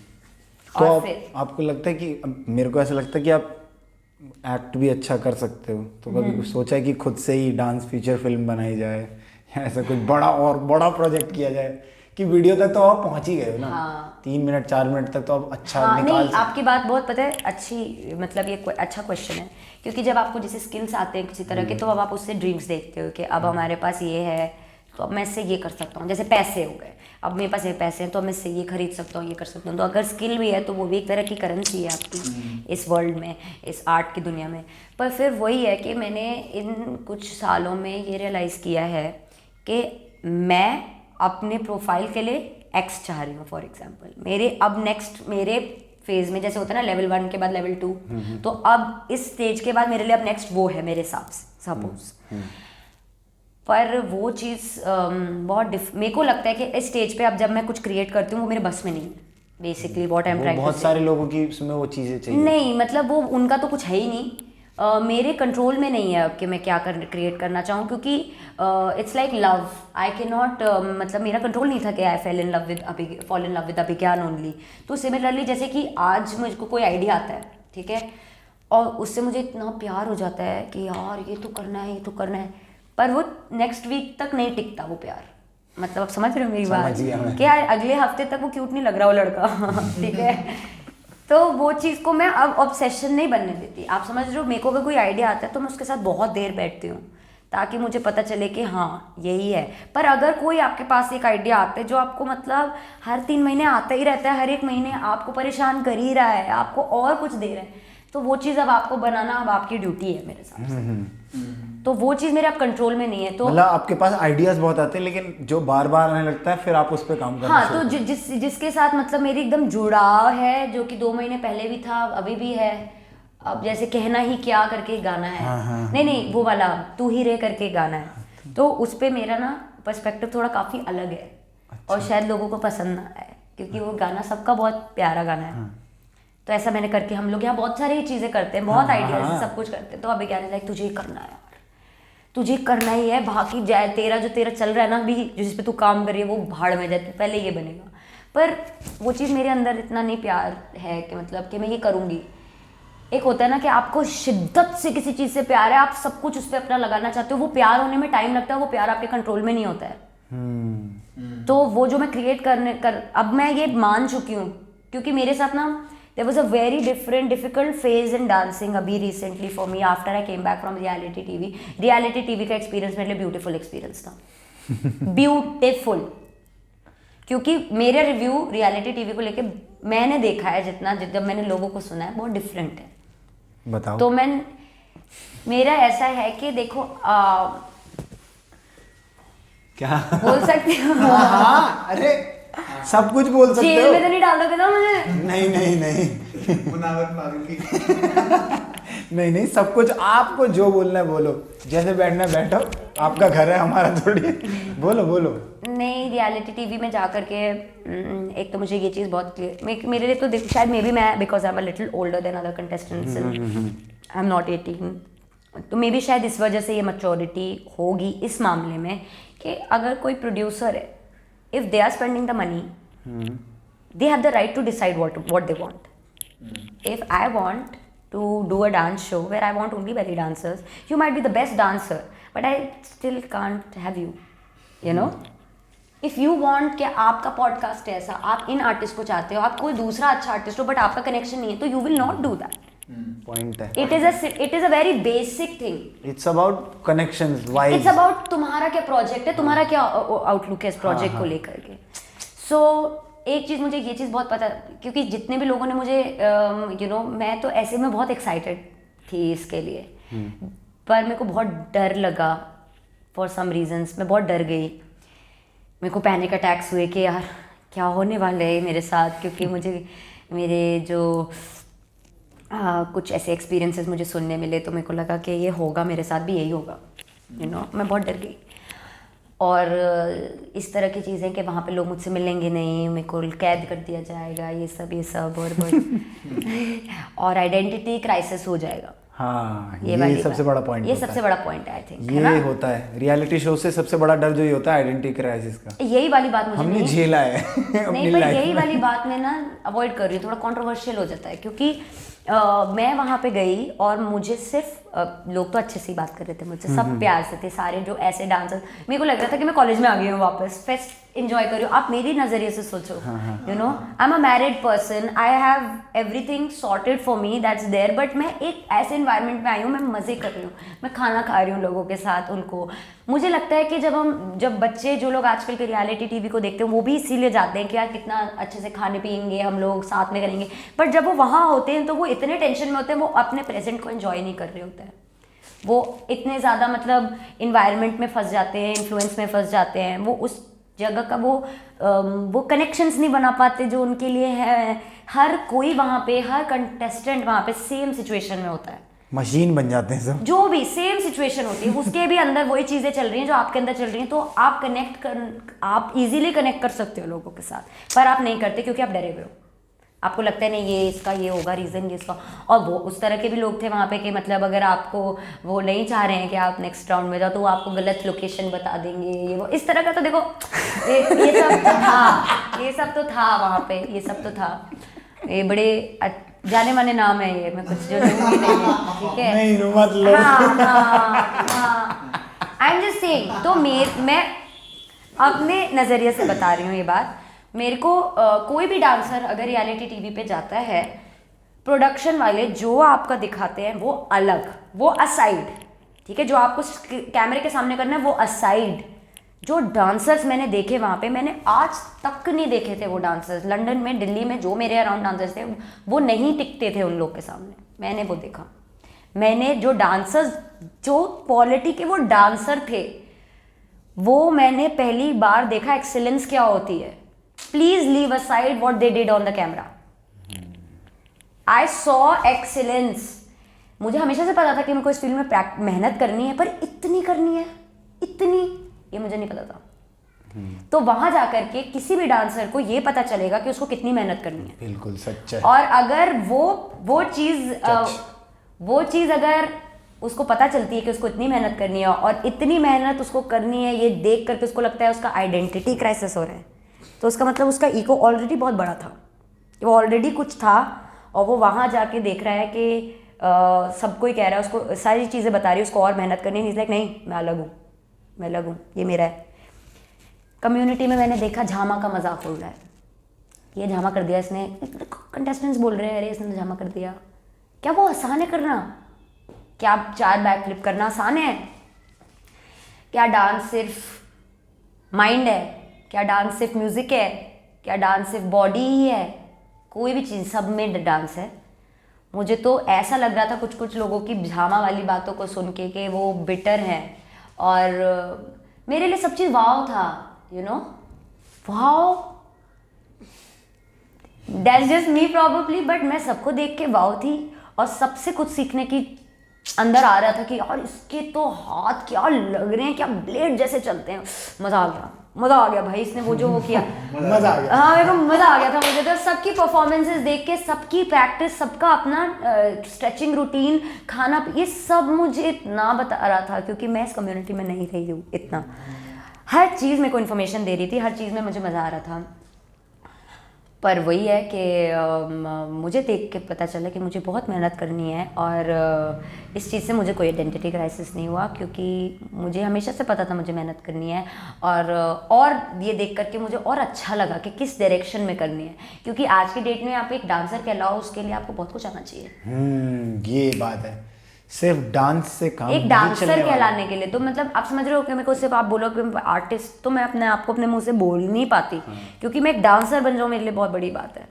तो और आपको लगता है कि मेरे को ऐसा लगता है कि आप एक्ट भी अच्छा कर सकते हो, तो कभी कुछ सोचा है कि खुद से ही डांस फीचर फिल्म बनाई जाए या ऐसा कुछ बड़ा प्रोजेक्ट किया जाए कि वीडियो तक तो आप पहुंच ही गए हो ना। 3 मिनट 4 मिनट तक तो आप अच्छा निकाल नहीं, आपकी बात बहुत पता है अच्छी, मतलब ये अच्छा क्वेश्चन है, क्योंकि जब आपको जैसे स्किल्स आते हैं किसी तरह के, तो अब आप उससे ड्रीम्स देखते हो कि अब हमारे पास ये है तो अब मैं इससे ये कर सकता हूँ। जैसे पैसे हो गए, अब मेरे पास ये पैसे हैं तो मैं इससे ये खरीद सकता हूँ, ये कर सकता हूँ। तो अगर स्किल भी है तो वो भी एक तरह की करेंसी है आपकी इस वर्ल्ड में, इस आर्ट की दुनिया में। पर फिर वही है कि मैंने इन कुछ सालों में ये रियलाइज़ किया है कि मैं अपने प्रोफाइल के लिए एक्स चाह रही हूँ। फॉर एग्जाम्पल मेरे अब नेक्स्ट मेरे फेज में जैसे होता है ना लेवल 1 के बाद लेवल 2, तो अब इस स्टेज के बाद मेरे लिए अब नेक्स्ट वो है मेरे हिसाब से सपोज। पर वो चीज़ बहुत मेरे को लगता है कि इस स्टेज पे अब जब मैं कुछ क्रिएट करती हूँ वो मेरे बस में नहीं है, basically what I am trying to say. बहुत सारे लोगों की उसमें वो चीज़ें चाहिए। नहीं, मतलब वो उनका तो कुछ है ही नहीं, मेरे कंट्रोल में नहीं है अब कि मैं क्या क्रिएट करना चाहूँ, क्योंकि it's like love, I can not, मतलब मेरा कंट्रोल नहीं था कि I fall in love with Abhigyan only. तो सिमिलरली जैसे कि आज मुझको कोई आइडिया आता है, ठीक है, और उससे मुझे इतना प्यार हो जाता है कि यार ये तो करना है, ये तो करना है, पर वो नेक्स्ट वीक तक नहीं टिकता वो प्यार। मतलब आप समझ रहे हो मेरी बात कि यार अगले हफ्ते तक वो क्यूट नहीं लग रहा वो लड़का ठीक है, तो वो चीज़ को मैं अब ऑब्सेशन नहीं बनने देती। आप समझ रहे हो, मेरे को अगर कोई आइडिया आता है तो मैं उसके साथ बहुत देर बैठती हूँ ताकि मुझे पता चले कि हाँ यही है। पर अगर कोई आपके पास एक आइडिया आता है जो आपको मतलब हर 3 महीने आता ही रहता है, हर एक महीने आपको परेशान कर ही रहा है, आपको और कुछ दे रहा है, तो वो चीज़ अब आपको बनाना अब आपकी ड्यूटी है मेरे हिसाब से। तो वो चीज़ मेरे अब कंट्रोल में नहीं है। तो मतलब आपके पास आइडियाज बहुत आते हैं लेकिन जो बार बार आने लगता है फिर आप उस पर काम करना। हाँ, तो जिसके साथ मतलब मेरी एकदम जुड़ाव है, जो कि 2 महीने पहले भी था अभी भी है। अब जैसे कहना ही क्या करके गाना है, हाँ, नहीं वो वाला तू ही रे करके गाना है, तो उस पर मेरा ना पर्सपेक्टिव थोड़ा काफ़ी अलग है। और शायद लोगों को पसंद ना आए क्योंकि वो गाना सबका बहुत प्यारा गाना है। तो ऐसा मैंने करके, हम लोग यहाँ बहुत सारी चीज़ें करते हैं, बहुत आइडियाज से सब कुछ करते हैं। तो अभी कहने लाइक तुझे करना है, तुझे करना ही है, बाकी जाए तेरा चल रहा है ना अभी जिस पे तू काम कर रही है वो भाड़ में जाए, तू पहले ये बनेगा। पर वो चीज़ मेरे अंदर इतना नहीं प्यार है कि मतलब कि मैं ये करूँगी। एक होता है ना कि आपको शिद्दत से किसी चीज़ से प्यार है, आप सब कुछ उस पर अपना लगाना चाहते हो, वो प्यार होने में टाइम लगता है, वो प्यार आपके कंट्रोल में नहीं होता है। तो वो जो मैं क्रिएट अब मैं ये मान चुकी हूँ, क्योंकि मेरे साथ ना there was a very difficult phase in dancing अभी recently for me after I came back from reality TV का एक्सपीरियंस मेरे लिए ब्यूटीफुल एक्सपीरियंस था ब्यूटीफुल। क्योंकि मेरा रिव्यू रियलिटी टीवी को लेके मैंने देखा है जितना, जब मैंने लोगों को सुना है बहुत डिफरेंट है। बताओ। तो मेरा ऐसा है कि देखो क्या बोल सकती हूँ हाँ, अरे सब कुछ बोल सकते हो। जेल में तो नहीं डाल दोगे ना मुझे? नहीं मुनावर मारूंगी नहीं सब कुछ आपको जो बोलना है बोलो, जैसे बैठना है बैठो, आपका घर है हमारा थोड़ी। बोलो। नहीं, रियलिटी टीवी में जा कर के एक तो मुझे ये चीज़ बहुत मेरे लिए तो देखो शायद मे बी मैं because I am a little older than other contestants, I am not 18, तो मे बी शायद इस वजह से ये मैच्योरिटी होगी इस मामले में कि अगर कोई प्रोड्यूसर है if they are spending the money, they have the right to decide what they want. If I want to do a dance show where I want only belly dancers, you might be the best dancer, but I still can't have you, you know. If you want कि आपका podcast है ऐसा, आप इन artist को चाहते हो, आप कोई दूसरा अच्छा आर्टिस्ट हो बट आपका कनेक्शन नहीं है, तो you will not do that. Point है. It is a very basic thing. It's about connections, vibes. It's about तुम्हारा क्या प्रोजेक्ट है, तुम्हारा क्या आउटलुक है इस प्रोजेक्ट को लेकर के. So एक चीज़, मुझे ये चीज़ बहुत पता, क्योंकि जितने भी लोगों ने मुझे मैं तो ऐसे में बहुत एक्साइटेड थी इसके लिए, पर मेरे को बहुत डर लगा फॉर सम रीजंस. मैं बहुत डर गई, मेरे को पैनिक अटैक्स हुए कि यार क्या होने वाला है मेरे साथ, क्योंकि मुझे मेरे जो कुछ ऐसे एक्सपीरियंसेस मुझे सुनने मिले, तो मेरे को लगा कि ये होगा मेरे साथ भी, यही होगा, मैं बहुत डर गई. और इस तरह की चीज़ें कि वहाँ पे लोग मुझसे मिलेंगे नहीं, मेरे को कैद कर दिया जाएगा, ये सब और आइडेंटिटी क्राइसिस हो जाएगा. हाँ, ये सबसे बड़ा पॉइंट, ये सबसे बड़ा पॉइंट है आई थिंक. ये होता है रियलिटी शो से सबसे बड़ा डर जो ये होता है आइडेंटिटी क्राइसिस का. यही वाली बात मुझे हमने झेला है नहीं, पर यही वाली बात में ना अवॉइड कर रही हूँ, थोड़ा कंट्रोवर्शियल हो जाता है, क्योंकि मैं वहाँ पे गई और मुझे सिर्फ लोग तो अच्छे से ही बात कर रहे थे मुझसे, सब प्यार से थे सारे जो ऐसे डांसर्स. मेरे को लग रहा था कि मैं कॉलेज में आ गई हूँ वापस, फेस्ट एंजॉय कर रही हूँ. आप मेरी नज़रिए से सोचो, I am a married person, I have everything sorted for me, that's there, but मैं एक ऐसे इन्वायरमेंट में आई हूँ, मैं मज़े कर रही हूँ, मैं खाना खा रही हूँ लोगों के साथ. उनको मुझे लगता है कि जब बच्चे जो लोग आजकल के रियलिटी टीवी को देखते हैं, वो भी इसीलिए जाते हैं कि यार कितना अच्छे से खाने पिएंगे हम लोग, साथ में करेंगे, बट जब वो वहाँ होते हैं तो वो इतने टेंशन में होते हैं, वो अपने प्रेजेंट को एंजॉय नहीं कर रहे होते हैं, वो इतने ज़्यादा मतलब इन्वायरमेंट में फंस जाते हैं, इन्फ्लुएंस में फंस जाते हैं, वो उस जगह का वो कनेक्शंस नहीं बना पाते जो उनके लिए है. हर कोई वहाँ पे, हर कंटेस्टेंट वहाँ पे सेम सिचुएशन में होता है, मशीन बन जाते हैं सब, जो भी सेम सिचुएशन होती है उसके भी अंदर वही चीज़ें चल रही हैं जो आपके अंदर चल रही हैं, तो आप इजीली कनेक्ट कर सकते हो लोगों के साथ, पर आप नहीं करते क्योंकि आप डरे हुए हो. आपको लगता है नहीं ये इसका ये होगा रीज़न, ये इसका. और वो उस तरह के भी लोग थे वहाँ पे कि मतलब अगर आपको वो नहीं चाह रहे हैं कि आप नेक्स्ट राउंड में जाओ, तो वो आपको गलत लोकेशन बता देंगे, ये वो इस तरह का. तो देखो ये सब तो था वहाँ पे, ये सब तो था. ये बड़े जाने माने नाम है, ये मैं कुछ जो लूँगी नहीं, ठीक है, नहीं मतलब आई एम जस्ट सेइंग. तो मैं अपने नज़रिए से बता रही हूँ ये बात. मेरे को कोई भी डांसर अगर रियलिटी टीवी पे जाता है, प्रोडक्शन वाले जो आपका दिखाते हैं वो अलग, वो असाइड, ठीक है, जो आपको कैमरे के सामने करना है वो असाइड. जो डांसर्स मैंने देखे वहाँ पे, मैंने आज तक नहीं देखे थे वो डांसर्स लंदन में, दिल्ली में, जो मेरे अराउंड डांसर्स थे वो नहीं टिकते थे उन लोग के सामने. मैंने वो देखा, मैंने जो डांसर्स, जो क्वालिटी के वो डांसर थे, वो मैंने पहली बार देखा. एक्सीलेंस क्या होती है. Please leave aside what they did on the camera. I saw excellence. मुझे हमेशा से पता था कि मेरे को इस फील्ड में मेहनत करनी है, पर इतनी करनी है, इतनी, ये मुझे नहीं पता था. तो वहां जाकर के किसी भी डांसर को ये पता चलेगा कि उसको कितनी मेहनत करनी है. बिल्कुल सच है. और अगर वो चीज़ अगर उसको पता चलती है कि उसको इतनी मेहनत करनी है और इतनी मेहनत उसको करनी है, ये देख करके उसको लगता है उसका आइडेंटिटी क्राइसिस हो रहा है, तो उसका मतलब उसका ईगो ऑलरेडी बहुत बड़ा था, वो ऑलरेडी कुछ था, और वो वहाँ जाके देख रहा है कि सब कोई कह रहा है, उसको सारी चीज़ें बता रही है, उसको और मेहनत करनी है. इज़ लाइक नहीं, मैं अलग हूँ, ये मेरा है. कम्युनिटी में मैंने देखा झामा का मजाक उड़ रहा है, ये झामा कर दिया इसने, कंटेस्टेंट्स बोल रहे हैं अरे इसने तो झामा कर दिया. क्या वो आसान है करना? क्या 4 बैक फ्लिप करना आसान है? क्या डांस सिर्फ माइंड है? क्या डांस सिर्फ म्यूज़िक है? क्या डांस सिर्फ बॉडी ही है? कोई भी चीज़, सब में डांस है. मुझे तो ऐसा लग रहा था कुछ लोगों की झामा वाली बातों को सुन के कि वो बिटर हैं, और मेरे लिए सब चीज़ वाव था, wow. That's just me probably, but मैं सबको देख के वाव थी, और सबसे कुछ सीखने की अंदर आ रहा था कि यार इसके तो हाथ क्या लग रहे हैं, क्या ब्लेड जैसे चलते हैं. मज़ा आ गया भाई, इसने वो जो वो किया मज़ा आ गया. हाँ, मेरे को मज़ा आ गया था. मुझे तो सबकी परफॉर्मेंसेस देख के, सबकी प्रैक्टिस, सबका अपना स्ट्रेचिंग रूटीन, खाना, ये सब मुझे इतना बता रहा था, क्योंकि मैं इस कम्युनिटी में नहीं रही हूँ इतना. हर चीज़ मेरे को इन्फॉर्मेशन दे रही थी, हर चीज़ में मुझे मज़ा आ रहा था। पर वही है कि मुझे देख के पता चला कि मुझे बहुत मेहनत करनी है, और इस चीज़ से मुझे कोई आइडेंटिटी क्राइसिस नहीं हुआ, क्योंकि मुझे हमेशा से पता था मुझे मेहनत करनी है। और ये देख करके मुझे और अच्छा लगा कि किस डायरेक्शन में करनी है, क्योंकि आज की डेट में आप एक डांसर कहलाओ उसके लिए आपको बहुत कुछ आना चाहिए। ये बात है, सिर्फ डांस से काम एक नहीं डांसर चलने वाला। कहलाने के लिए तो मतलब आप समझ रहे हो कि मेरे को सिर्फ आप बोलो कि आर्टिस्ट, तो मैं अपने आप को अपने मुंह से बोल नहीं पाती, क्योंकि मैं एक डांसर बन जाऊँ मेरे लिए बहुत बड़ी बात है।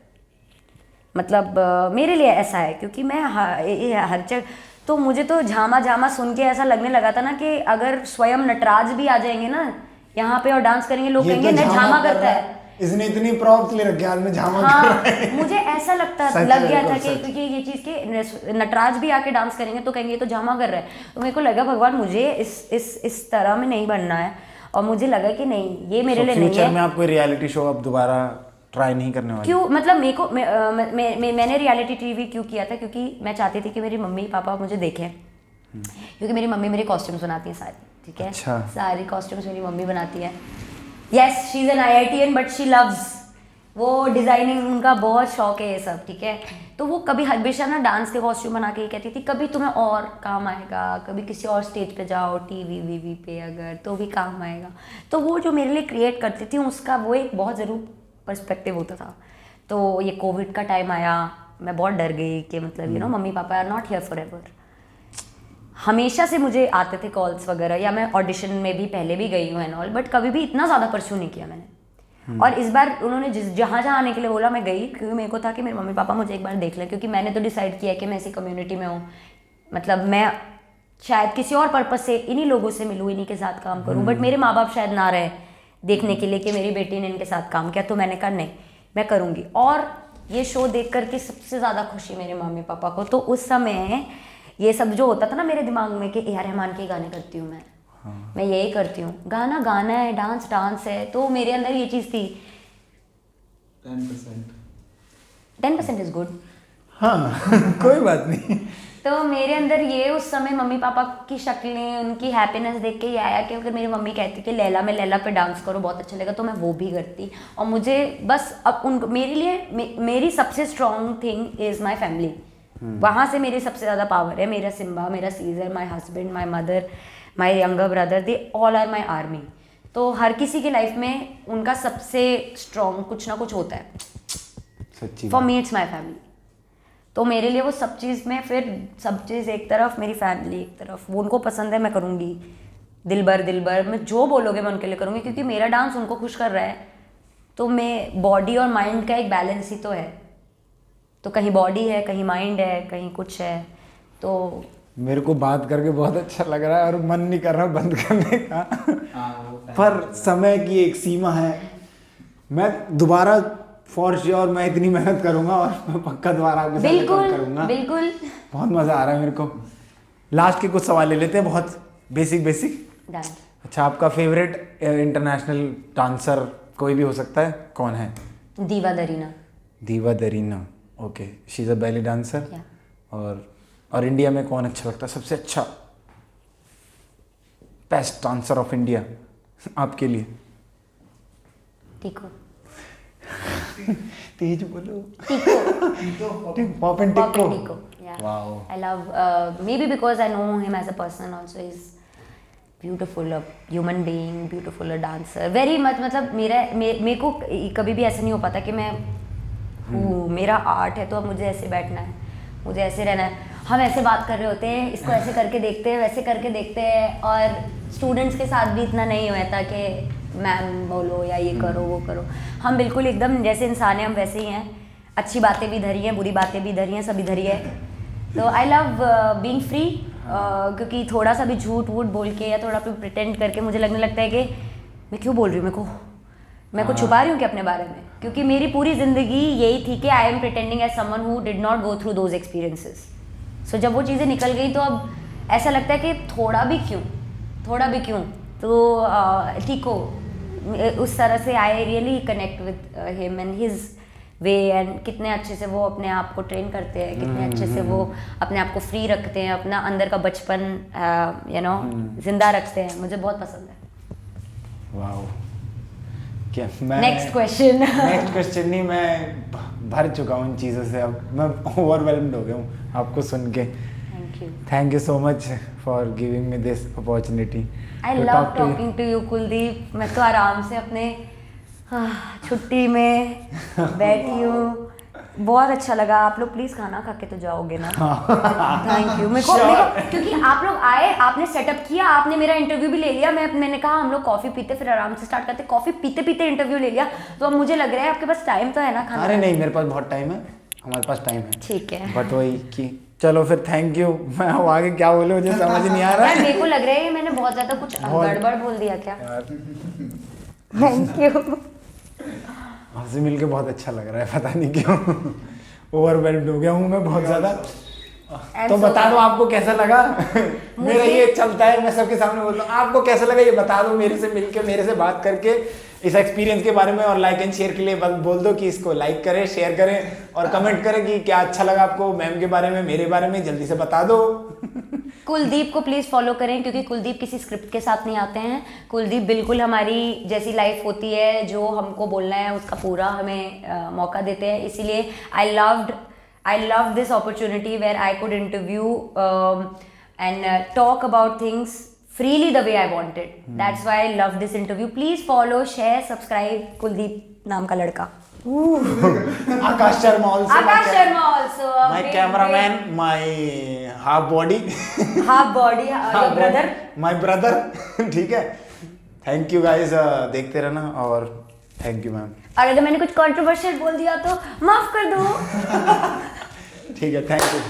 मतलब मेरे लिए ऐसा है, क्योंकि मैं हर जगह, तो मुझे तो झामा झामा सुन के ऐसा लगने लगा था ना कि अगर स्वयं नटराज भी आ जाएंगे ना यहाँ पे और डांस करेंगे, लोग ये कहेंगे तो नट झामा करता है। इसने इतनी प्रॉप्स ले रखी है, आज में झामा कर हाँ, रहा है। मुझे ऐसा सच लग है, गया था बिल्कुल कि सच। क्योंकि ये चीज़ के नटराज भी आके डांस करेंगे तो कहेंगे ये तो झामा कर रहा है। तो मेरे को लगा भगवान मुझे इस तरह में नहीं बनना है, और मुझे लगा कि नहीं ये मेरे लिए नहीं फ्यूचर है। में आप कोई रियलिटी शो अब दोबारा ट्राई नहीं करने वाले? क्यों, मतलब मेरे को मैंने रियलिटी टीवी क्यों किया था, क्योंकि मैं चाहती थी कि मेरी मम्मी पापा मुझे देखें, क्योंकि मेरी मम्मी मेरे कॉस्ट्यूम्स बनाती हैं सारी, ठीक है। अच्छा। सारी कॉस्ट्यूम्स मेरी मम्मी बनाती है। Yes, she is an IITian but she loves, वो डिज़ाइनिंग, उनका बहुत शौक है ये सब, ठीक है। तो वो कभी हमेशा ना डांस के कॉस्ट्यूम बना के ही कहती थी कभी तुम्हें और काम आएगा, कभी किसी और स्टेज पे जाओ टीवी वीवी पे अगर, तो भी काम आएगा। तो वो जो मेरे लिए क्रिएट करती थी उसका वो एक बहुत ज़रूर पर्सपेक्टिव होता था। तो ये कोविड का टाइम आया, मैं बहुत डर गई कि मतलब mummy papa are not here forever. हमेशा से मुझे आते थे कॉल्स वगैरह, या मैं ऑडिशन में भी पहले भी गई हूँ एंड ऑल, बट कभी भी इतना ज़्यादा परस्यू नहीं किया मैंने। और इस बार उन्होंने जहाँ आने के लिए बोला मैं गई, क्योंकि मेरे को था कि मेरे मम्मी पापा मुझे एक बार देख लें, क्योंकि मैंने तो डिसाइड किया कि मैं ऐसी कम्युनिटी में हूँ, मतलब मैं शायद किसी और पर्पज़ से इन्हीं लोगों से मिलूँ, इन्हीं के साथ काम करूँ, बट मेरे माँ बाप शायद ना रहे देखने के लिए कि मेरी बेटी ने इनके साथ काम किया। तो मैंने कहा नहीं, मैं करूँगी। और ये शो देख करके सबसे ज़्यादा खुशी मेरे मम्मी पापा को। तो उस समय ये सब जो होता था ना मेरे दिमाग में कि A.R. रहमान के गाने करती हूँ मैं यही करती हूँ, गाना गाना है, डांस डांस है, तो मेरे अंदर ये चीज़ थी। 10% इज़ गुड। हाँ कोई बात नहीं। तो मेरे अंदर ये उस समय मम्मी पापा की शक्लें, उनकी हैप्पीनेस देख के ये आया कि अगर मेरी मम्मी कहती कि लैला में लैला पे डांस करो बहुत अच्छा लगेगा, तो मैं वो भी करती। और मुझे बस अब उनको, मेरे लिए मेरी सबसे strong thing is my family. वहाँ से मेरी सबसे ज़्यादा पावर है। मेरा सिम्बा, मेरा Caesar, my husband, my mother, my younger brother, they all are my army. तो हर किसी की लाइफ में उनका सबसे स्ट्रॉन्ग कुछ ना कुछ होता है। सच्ची for me it's my family. तो मेरे लिए वो सब चीज़ में, फिर सब चीज़ एक तरफ, मेरी फैमिली एक तरफ, वो उनको पसंद है मैं करूँगी। दिल भर मैं जो बोलोगे मैं उनके लिए करूँगी, क्योंकि मेरा डांस उनको खुश कर रहा है। तो मैं बॉडी और माइंड का एक बैलेंस ही तो है। तो कहीं बॉडी है, कहीं माइंड है, कहीं कुछ है। तो मेरे को बात करके बहुत अच्छा लग रहा है और मन नहीं कर रहा बंद करने का। पर समय की एक सीमा है। मैं दोबारा फॉर श्योर मैं इतनी मेहनत करूंगा और मैं पक्का दोबारा आपके साथ रिकॉर्ड करूंगा। बिल्कुल बहुत मज़ा आ रहा है मेरे को। लास्ट के कुछ सवाल ले लेते हैं, बहुत बेसिक। डन। अच्छा, आपका फेवरेट इंटरनेशनल डांसर कोई भी हो सकता है, कौन है? Diva Darina. Diva Darina, okay, she is a belly dancer. और इंडिया में कौन अच्छा लगता है, सबसे अच्छा बेस्ट डांसर ऑफ इंडिया आपके लिए? टिको। तेज बोलो। टिको। पॉप एंड टिको। Yeah. Wow. I love maybe because I know him as a person also. He's beautiful, a human being, beautiful, a dancer. Very much, मतलब मेरे को कभी भी ऐसा नहीं हो पाता कि मैं हूँ, मेरा आर्ट है तो अब मुझे ऐसे बैठना है, मुझे ऐसे रहना है। हम ऐसे बात कर रहे होते हैं, इसको ऐसे करके देखते हैं, वैसे करके देखते हैं। और स्टूडेंट्स के साथ भी इतना नहीं होता कि मैम बोलो या ये करो वो करो। हम बिल्कुल एकदम जैसे इंसान हैं हम वैसे ही हैं। अच्छी बातें भी धरी हैं, बुरी बातें भी धरी हैं, सभी धरी है। तो आई लव बीइंग फ्री, क्योंकि थोड़ा सा भी झूठ वूठ बोल के या थोड़ा भी प्रिटेंड करके मुझे लगने लगता है कि मैं क्यों बोल रही हूँ, मैं को छुपा रही हूँ कि अपने बारे में। क्योंकि मेरी पूरी ज़िंदगी यही थी कि I am pretending as someone who did not go through those experiences. So जब वो चीज़ें निकल गई तो अब ऐसा लगता है कि थोड़ा भी क्यों। तो ठीक हो, उस तरह से I really connect with him and his way, and कितने अच्छे से वो अपने आप को ट्रेन करते हैं, कितने अच्छे से वो अपने आप को फ्री रखते हैं, अपना अंदर का बचपन जिंदा रखते हैं। मुझे बहुत पसंद है। वाओ, क्या मैं नेक्स्ट क्वेश्चन। नेक्स्ट क्वेश्चन नहीं, मैं भर चुका हूँ इन चीज़ों से, अब मैं ओवरवेलम्ड हो गया हूँ आपको सुन के। Thank you. Thank you so much for giving me this opportunity. I love talking to you Kuldeep. मैं तो आराम से अपने छुट्टी में बैठी हूँ, बहुत अच्छा लगा। आप लोग प्लीज खाना खा के तो जाओगे ना? Thank you. मेरे को क्योंकि आप लोग आए, आपने सेटअप किया, आपने मेरा इंटरव्यू भी ले लिया। मैंने कहा हम लोग कॉफी पीते फिर आराम से स्टार्ट करते, कॉफी पीते पीते इंटरव्यू ले लिया। तो अब मुझे लग रहा है आपके पास टाइम तो है ना खाना? अरे नहीं, मेरे पास बहुत टाइम है, हमारे पास टाइम है। ठीक है, बट वही कि चलो फिर थैंक यू। मैं अब आगे क्या बोलूं मुझे समझ नहीं आ रहा यार है। मेरे को लग रहा है मैंने बहुत ज्यादा कुछ गड़बड़ बोल दिया क्या? Thank you. आपसे मिलके बहुत अच्छा लग रहा है, पता नहीं क्यों ओवरवेल्म्ड हो गया हूँ मैं बहुत ज्यादा। तो बता दो आपको कैसा लगा। मेरा ये चलता है, मैं सबके सामने बोलता हूँ आपको कैसा लगा, ये बता दो मेरे से मिलके, मेरे से बात करके इस एक्सपीरियंस के बारे में। और लाइक एंड शेयर के लिए बोल दो कि इसको लाइक करें, शेयर करें और कमेंट करें कि क्या अच्छा लगा आपको मैम के बारे में, मेरे बारे में, जल्दी से बता दो। कुलदीप को प्लीज फॉलो करें क्योंकि कुलदीप किसी स्क्रिप्ट के साथ नहीं आते हैं। कुलदीप बिल्कुल हमारी जैसी लाइफ होती है, जो हमको बोलना है उसका पूरा हमें मौका देते हैं। इसीलिए I loved this opportunity where I could interview and talk about things freely the way I wanted. That's why I love this interview. Please follow, share, subscribe. Kuldeep नाम का लड़का। आकाश Sharma also. Akash Sharma also. My cameraman, my half body. Half body, your brother. My brother. ठीक है। Thank you guys, देखते रहना और thank you ma'am. और अगर मैंने कुछ कंट्रोवर्शियल बोल दिया तो माफ कर दो। ठीक है, थैंक यू।